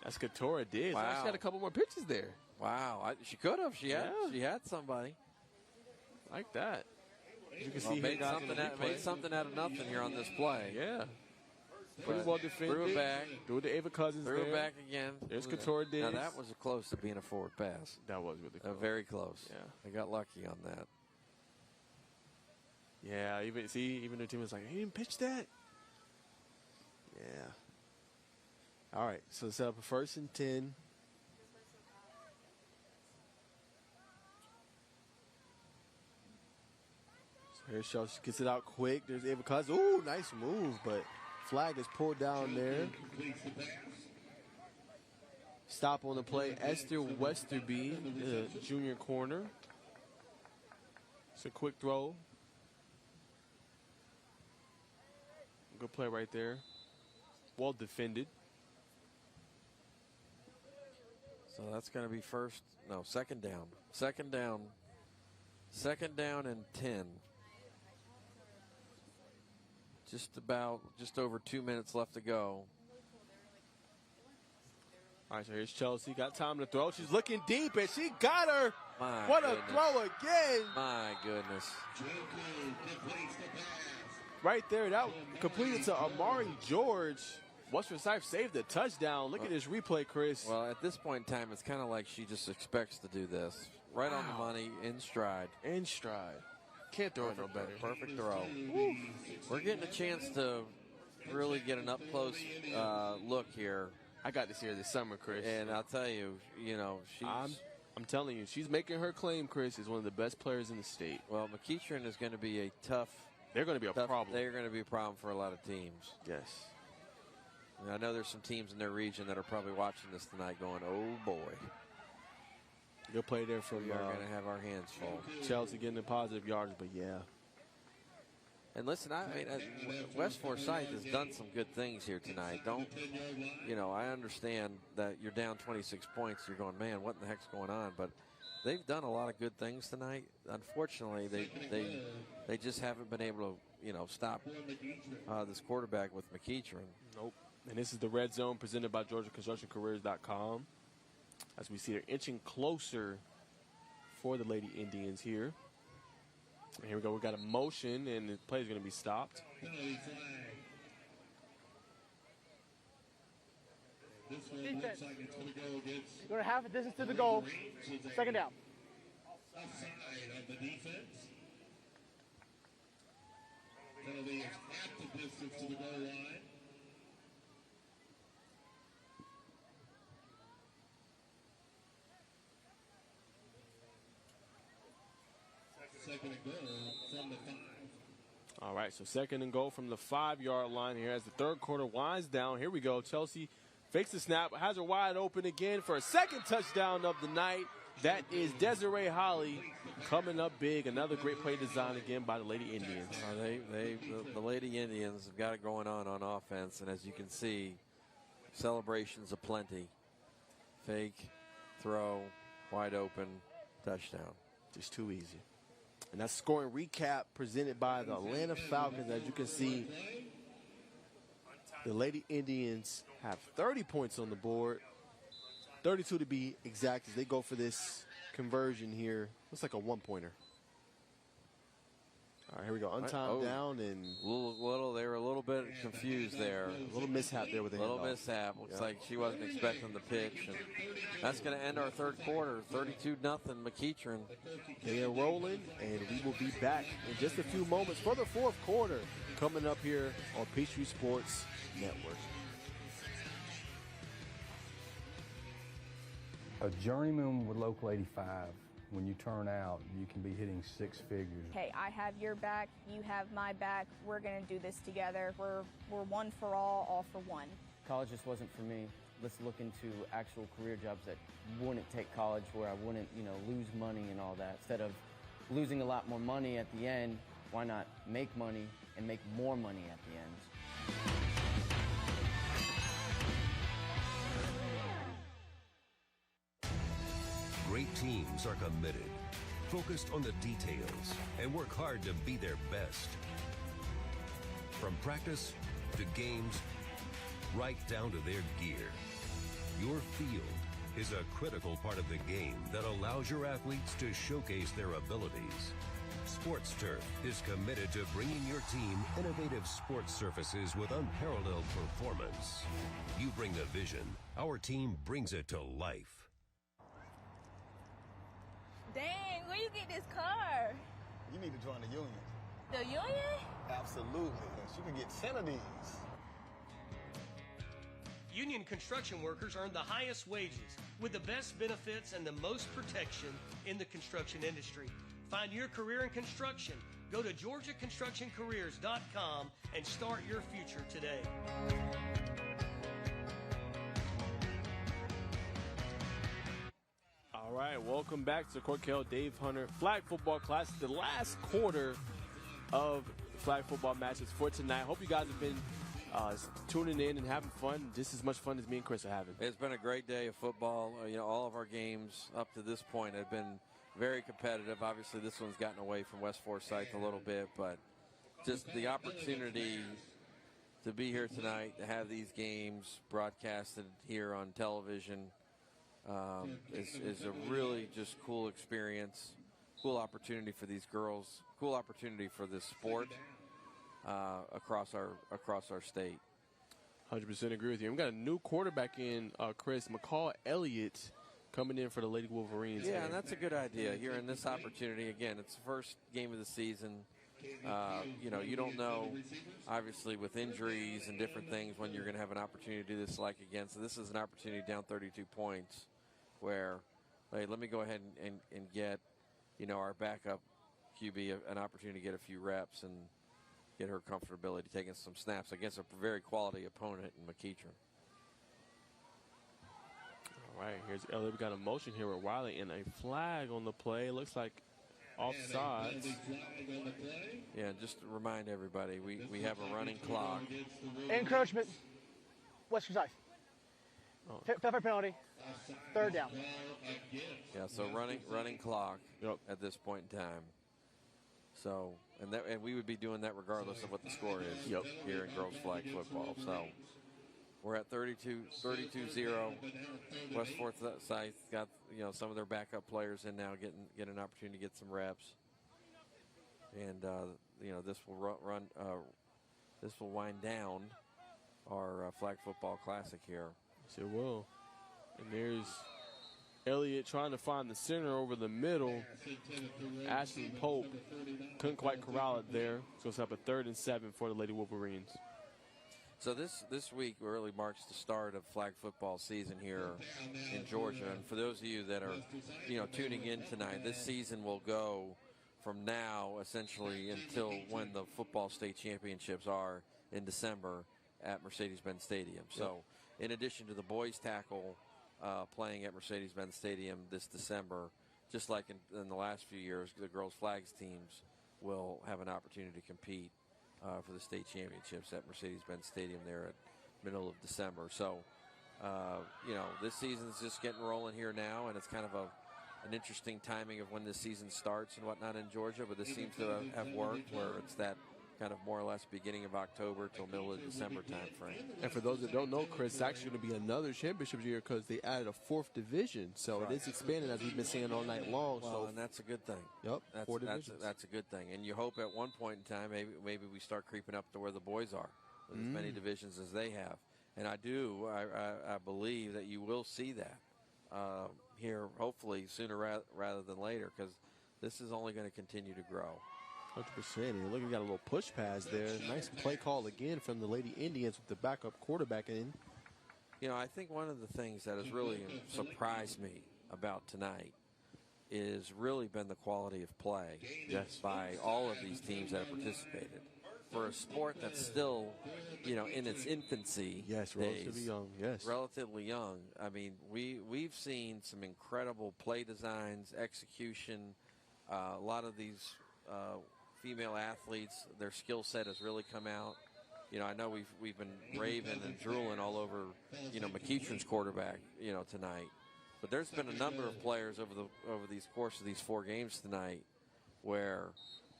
That's Katora did. Wow. She had a couple more pitches there. Wow. She could have. She had somebody. Like that. You can Well, see made something out of nothing here on this play. Yeah. Pretty well defended. Threw it back. Threw it to Ava Cousins. Threw it back again. There's Couture Diggs. Now that was close to being a forward pass. That was really close. Very close. Yeah. They got lucky on that. Yeah, even their team was like, he didn't pitch that. Yeah. All right, so set up a 1st and 10. So here's Chelsea, gets it out quick. There's Ava Cousins. Ooh, nice move, but flag is pulled down there. Stop on the play. Esther Westerby, the junior corner. It's a quick throw. Good play right there. Well defended. So that's going to be second down. Second down. 2nd down and 10. Just over 2 minutes left to go. All right, so here's Chelsea. Got time to throw. She's looking deep, and she got her. My what goodness. a throw again. My goodness. Right there, that completed to Amari George. West Forsyth saved the touchdown. Look at this replay, Chris. Well, at this point in time, it's kind of like she just expects to do this. Right on the money, in stride. In stride. Can't throw it no better. Perfect throw. Woo. We're getting a chance to really get an up-close look here. I got this here this summer, Chris. And I'll tell you, she's... I'm telling you, she's making her claim, Chris, is one of the best players in the state. Well, McEachern is going to be a tough... They're going to be a problem. They're going to be a problem for a lot of teams. Yes. And I know there's some teams in their region that are probably watching this tonight going, oh, boy. Good play there from... We are going to have our hands full. Chelsea getting the positive yards, but yeah. And listen, West Forsyth has done some good things here tonight. I understand that you're down 26 points. You're going, man, what in the heck's going on? But they've done a lot of good things tonight. Unfortunately, they just haven't been able to, stop this quarterback with McEachern. Nope. And this is the Red Zone presented by GeorgiaConstructionCareers.com. As we see they're inching closer for the Lady Indians here. And here we go. We got a motion, and the play is going to be stopped. Defense. Go to half a distance to the goal. Second down. Aside of the defense. Penalty is half the distance to the goal line. Second and goal from the 5. All right, so second and goal from the 5-yard line here as the third quarter winds down. Here we go. Chelsea fakes the snap, has her wide open again for a second touchdown of the night. That is Desiree Holly coming up big. Another great play design again by the Lady Indians. The Lady Indians have got it going on offense, and as you can see, celebrations aplenty. Fake, throw, wide open, touchdown. Just too easy. And that scoring recap presented by the Atlanta Falcons. As you can see, the Lady Indians have 30 points on the board. 32 to be exact as they go for this conversion here. Looks like a one-pointer. All right, here we go. Untimed down and they were a little bit confused there. A little mishap there with the little handoff. mishap. Looks like she wasn't expecting the pitch. And that's going to end our third quarter. 32-0 McEachern. They are rolling, and we will be back in just a few moments for the fourth quarter coming up here on Peachtree Sports Network. A journeyman with Local 85, when you turn out, you can be hitting six figures. Hey, I have your back, you have my back, we're gonna do this together. We're one for all for one. College just wasn't for me. Let's look into actual career jobs that wouldn't take college, where I wouldn't, lose money and all that. Instead of losing a lot more money at the end, why not make money and make more money at the end? Great teams are committed, focused on the details, and work hard to be their best. From practice to games, right down to their gear. Your field is a critical part of the game that allows your athletes to showcase their abilities. Sports Turf is committed to bringing your team innovative sports surfaces with unparalleled performance. You bring the vision, our team brings it to life. Dang, where you get this car? You need to join the union. The union? Absolutely. You can get 10 of these. Union construction workers earn the highest wages with the best benefits and the most protection in the construction industry. Find your career in construction. Go to GeorgiaConstructionCareers.com and start your future today. All right, welcome back to Corky Kell, Dave Hunter Flag Football Classic, the last quarter of flag football matches for tonight. Hope you guys have been tuning in and having fun, just as much fun as me and Chris are having. It's been a great day of football. All of our games up to this point have been very competitive. Obviously, this one's gotten away from West Forsyth a little bit, but just the opportunity to be here tonight, to have these games broadcasted here on television, is a really just cool experience, cool opportunity for these girls, cool opportunity for this sport across our state. 100% agree with you. We got a new quarterback in, Chris, McCall Elliott, coming in for the Lady Wolverines. Yeah, and that's a good idea here in this opportunity. Again, it's the first game of the season. You don't know, obviously, with injuries and different things, when you're going to have an opportunity to do this like again. So this is an opportunity down 32 points where, hey, let me go ahead and get, our backup QB an opportunity to get a few reps and get her comfortability taking some snaps against a very quality opponent in McEachern. All right, here's Elliott. We got a motion here with Wiley and a flag on the play. Looks like offside. Yeah, just to remind everybody, we have a running clock. Encroachment. West Forsyth. Pepper penalty. Third down. Yeah, so running clock at this point in time. So, and we would be doing that regardless of what the score is here in girls flag football. So we're at 32-0. West Forsyth got some of their backup players in now, get an opportunity to get some reps. And this will this will wind down our flag football classic here. It will. And there's Elliott trying to find the center over the middle. Ashton Pope couldn't quite corral it there. So it's up a 3rd and 7 for the Lady Wolverines. So this week really marks the start of flag football season here in Georgia. And for those of you that are, tuning in tonight, this season will go from now essentially until when the football state championships are in December at Mercedes-Benz Stadium. So in addition to the boys tackle playing at Mercedes-Benz Stadium this December, just like in the last few years, the girls flags teams will have an opportunity to compete for the state championships at Mercedes-Benz Stadium there at middle of December. So, this season's just getting rolling here now, and it's kind of an interesting timing of when this season starts and whatnot in Georgia, but this seems to have worked where it's that kind of more or less beginning of October till middle of December time frame. And for those that don't know, Chris, it's actually going to be another championship year because they added a 4th division. So it is expanding, as we've been saying all night long. Well, and that's a good thing. Yep, that's a good thing. And you hope at one point in time maybe we start creeping up to where the boys are with as many divisions as they have. And I believe that you will see that here hopefully sooner rather than later, because this is only going to continue to grow. 100%. And look, we got a little push pass there. Nice play call again from the Lady Indians with the backup quarterback in. I think one of the things that has really surprised me about tonight is really been the quality of play by all of these teams that have participated. For a sport that's still, in its infancy. Yes, relatively young. Yes, relatively young. I mean, we've seen some incredible play designs, execution. A lot of these female athletes, their skill set has really come out. I know we've been raving and drooling all over, McEachern's quarterback, tonight. But there's been a number of players over these course of these 4 games tonight where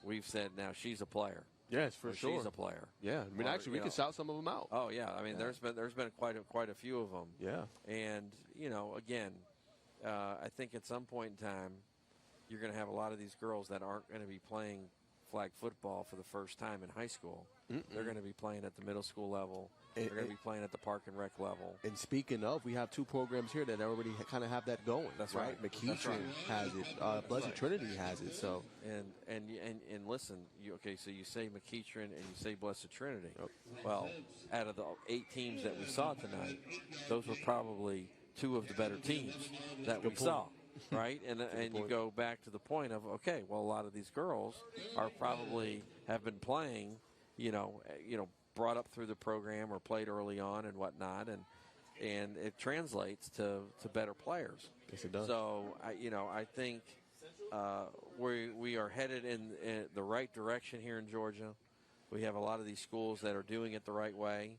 we've said, now she's a player. Yes, for sure. She's a player. Yeah, I mean, actually, we can shout some of them out. Oh yeah, I mean, there's been quite a few of them. Yeah, and again, I think at some point in time, you're going to have a lot of these girls that aren't going to be playing flag football for the first time in high school. They're going to be playing at the middle school level. They're going to be playing at the park and rec level. And speaking of, we have 2 programs here that already kind of have that going. That's right. McEachern has it. Blessed Trinity has it. So and listen, so you say McEachern and you say Blessed Trinity. Well, out of the 8 teams that we saw tonight, those were probably 2 of the better teams that we saw. Right, and you go back to the point of, okay, well, a lot of these girls are probably have been playing, brought up through the program or played early on and whatnot, and it translates to better players. Yes, it does. So I think we are headed in the right direction here in Georgia. We have a lot of these schools that are doing it the right way.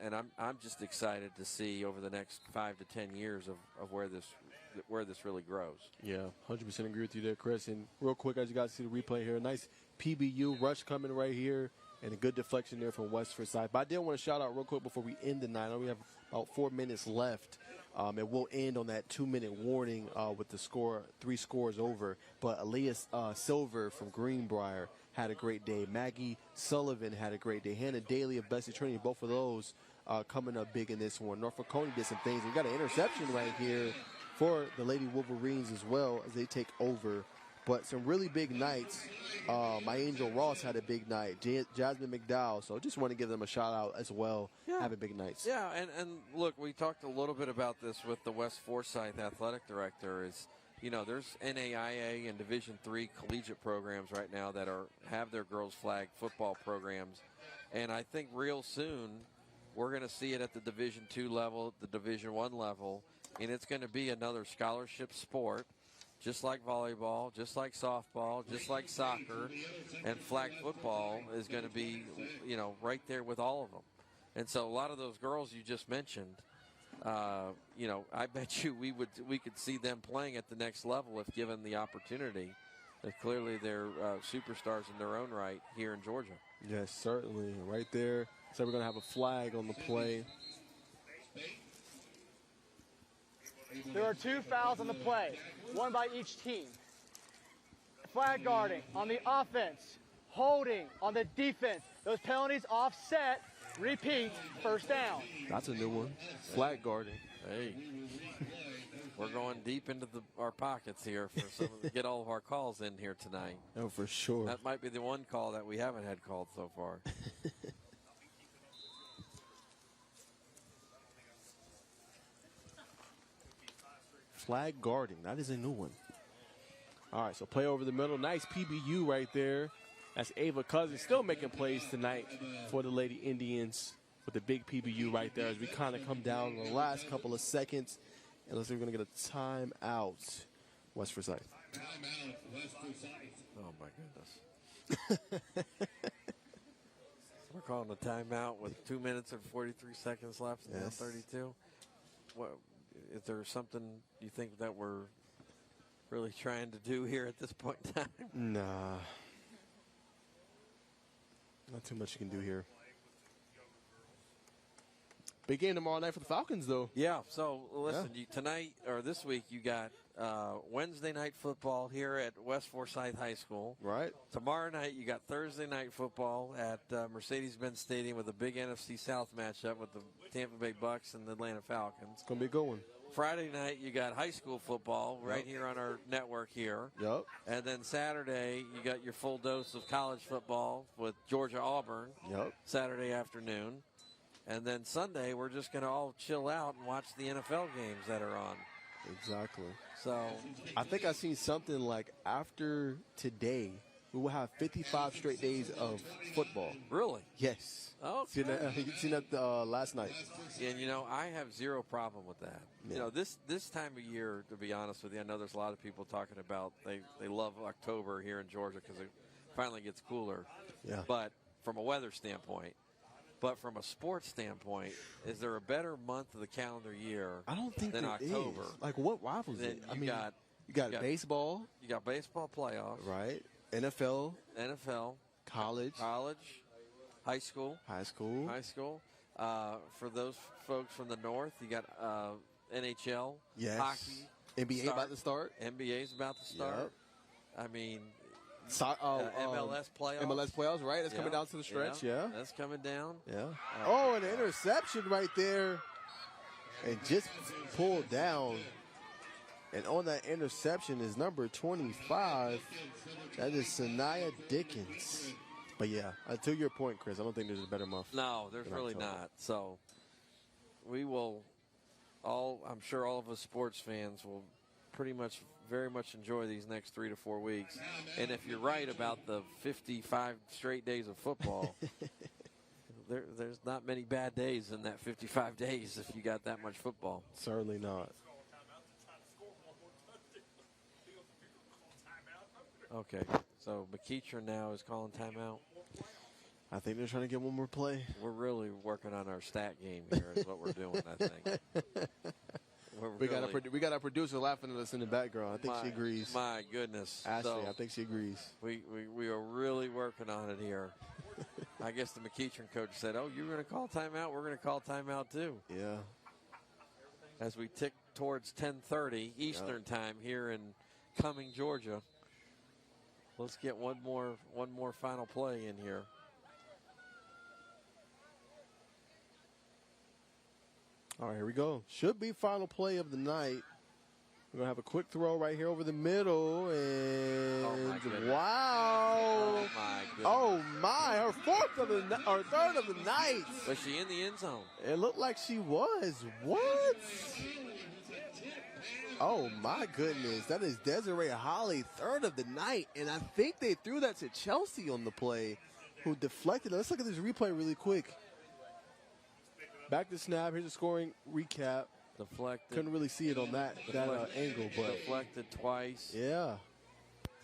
And I'm just excited to see over the next 5 to 10 years of where this really grows. Yeah, 100% agree with you there, Chris. And real quick, as you guys see the replay here, a nice PBU rush coming right here, and a good deflection there from West Forsyth. But I did want to shout out real quick before we end the night. I know we have about 4 minutes left. And we'll end on that 2-minute warning with the score, 3 scores over. But Aaliyah Silver from Greenbrier had a great day. Maggie Sullivan had a great day. Hannah Daly of Blessed Trinity, both of those coming up big in this one. Norfolk Coney did some things. We got an interception right here for the Lady Wolverines as well as they take over. But some really big nights. My Angel Ross had a big night. Jasmine McDowell. So just want to give them a shout out as well. Yeah. Having big nights. Yeah, and look, we talked a little bit about this with the West Forsyth athletic director. Is there's NAIA and Division III collegiate programs right now that have their girls flag football programs, and I think real soon we're going to see it at the Division II level, the Division I level, and it's going to be another scholarship sport. Just like volleyball, just like softball, just like soccer, and flag football is going to be, right there with all of them. And so a lot of those girls you just mentioned, I bet you we could see them playing at the next level if given the opportunity. Clearly they're superstars in their own right here in Georgia. Yes, certainly. Right there. So we're going to have a flag on the play. There are 2 fouls on the play, 1 by each team. Flag guarding on the offense, holding on the defense. Those penalties offset Repeat, first down. That's a new one. Flat guarding. Hey, we're going deep into our pockets here to get all of our calls in here tonight. Oh, for sure. That might be the one call that we haven't had called so far. Flag guarding. That is a new one. All right, so play over the middle. Nice PBU right there. That's Ava Cousins still making plays tonight for the Lady Indians with the big PBU right there as we kind of come down in the last couple of seconds. And looks like we're going to get a timeout. West Forsyth. Timeout, West Forsyth. Oh, my goodness. We're calling a timeout with 2 minutes and 43 seconds left. Yes. Now 32. What, is there something you think that we're really trying to do here at this point in time? Nah. Not too much you can do here. Big game tomorrow night for the Falcons, though. Yeah, so listen, tonight or this week you got Wednesday night football here at West Forsyth High School. Right. Tomorrow night you got Thursday night football at Mercedes-Benz Stadium with a big NFC South matchup with the Tampa Bay Bucks and the Atlanta Falcons. It's going to be a good one. Friday night you got high school football right here on our network here. Yep. And then Saturday you got your full dose of college football with Georgia-Auburn. Yep. Saturday afternoon. And then Sunday, we're just going to all chill out and watch the NFL games that are on. Exactly. So I think I've seen something like after today, we will have 55 straight days of football. Really? Yes. Oh, you seen that last night. And, you know, I have zero problem with that. Yeah. You know, this time of year, to be honest with you, I know there's a lot of people talking about they love October here in Georgia because it finally gets cooler. Yeah. But from a weather standpoint, but from a sports standpoint, is there a better month of the calendar year I don't think than there October? is. Like, what rivals it? I mean, you got baseball. You got baseball playoffs. Right. NFL. College. High school. For those folks from the north, you got NHL. Yes. Hockey. NBA about to start. NBA's about to start. Yep. I mean, MLS playoffs. MLS playoffs, right? That's coming down to the stretch, yeah. That's coming down. Yeah. An interception right there. And just pulled down. And on that interception is number 25. That is Sanaya Dickens. But yeah, to your point, Chris, I don't think there's a better month. No, there's really not. So we will I'm sure all of us sports fans will very much enjoy these next 3 to 4 weeks. And if you're right about the 55 straight days of football, there's not many bad days in that 55 days if you got that much football. Certainly not. Okay, so McEachern now is calling timeout. I think they're trying to get one more play. We're really working on our stat game here is what we're doing, I think. We got our producer laughing at us in the background. I think she agrees. My goodness. Ashley, so I think she agrees. We are really working on it here. I guess the McEachern coach said, oh, you're going to call timeout? We're going to call timeout too. Yeah. As we tick towards 10:30 Eastern time here in Cumming, Georgia. Let's get one more final play in here. All right, here we go. Should be final play of the night. We're going to have a quick throw right here over the middle. And wow. Oh, my. Her third of the night. Was she in the end zone? It looked like she was. What? Oh, my goodness. That is Desiree Holly, third of the night. And I think they threw that to Chelsea on the play, who deflected it. Let's look at this replay really quick. Back to snap. Here's a scoring recap. Deflected. Couldn't really see it on that angle, but deflected twice. Yeah.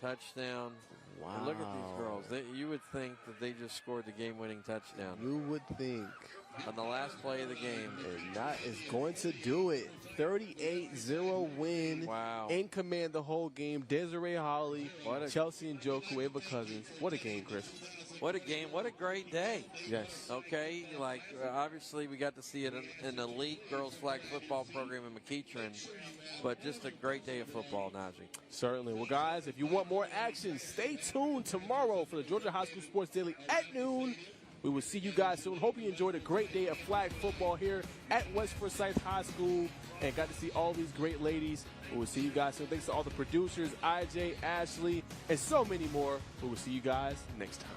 Touchdown. Wow. And look at these girls. You would think that they just scored the game-winning touchdown. You would think. On the last play of the game. And that is going to do it. 38-0 win. Wow. In command the whole game. Desiree Holly, Chelsea Njoku, Ava Cousins. What a game, Chris. What a game. What a great day. Yes. Okay, obviously we got to see it in an elite girls flag football program in McEachern, but just a great day of football, Najee. Certainly. Well, guys, if you want more action, stay tuned tomorrow for the Georgia High School Sports Daily at noon. We will see you guys soon. Hope you enjoyed a great day of flag football here at West Forsyth High School and got to see all these great ladies. We will see you guys soon. Thanks to all the producers, IJ, Ashley, and so many more. We will see you guys next time.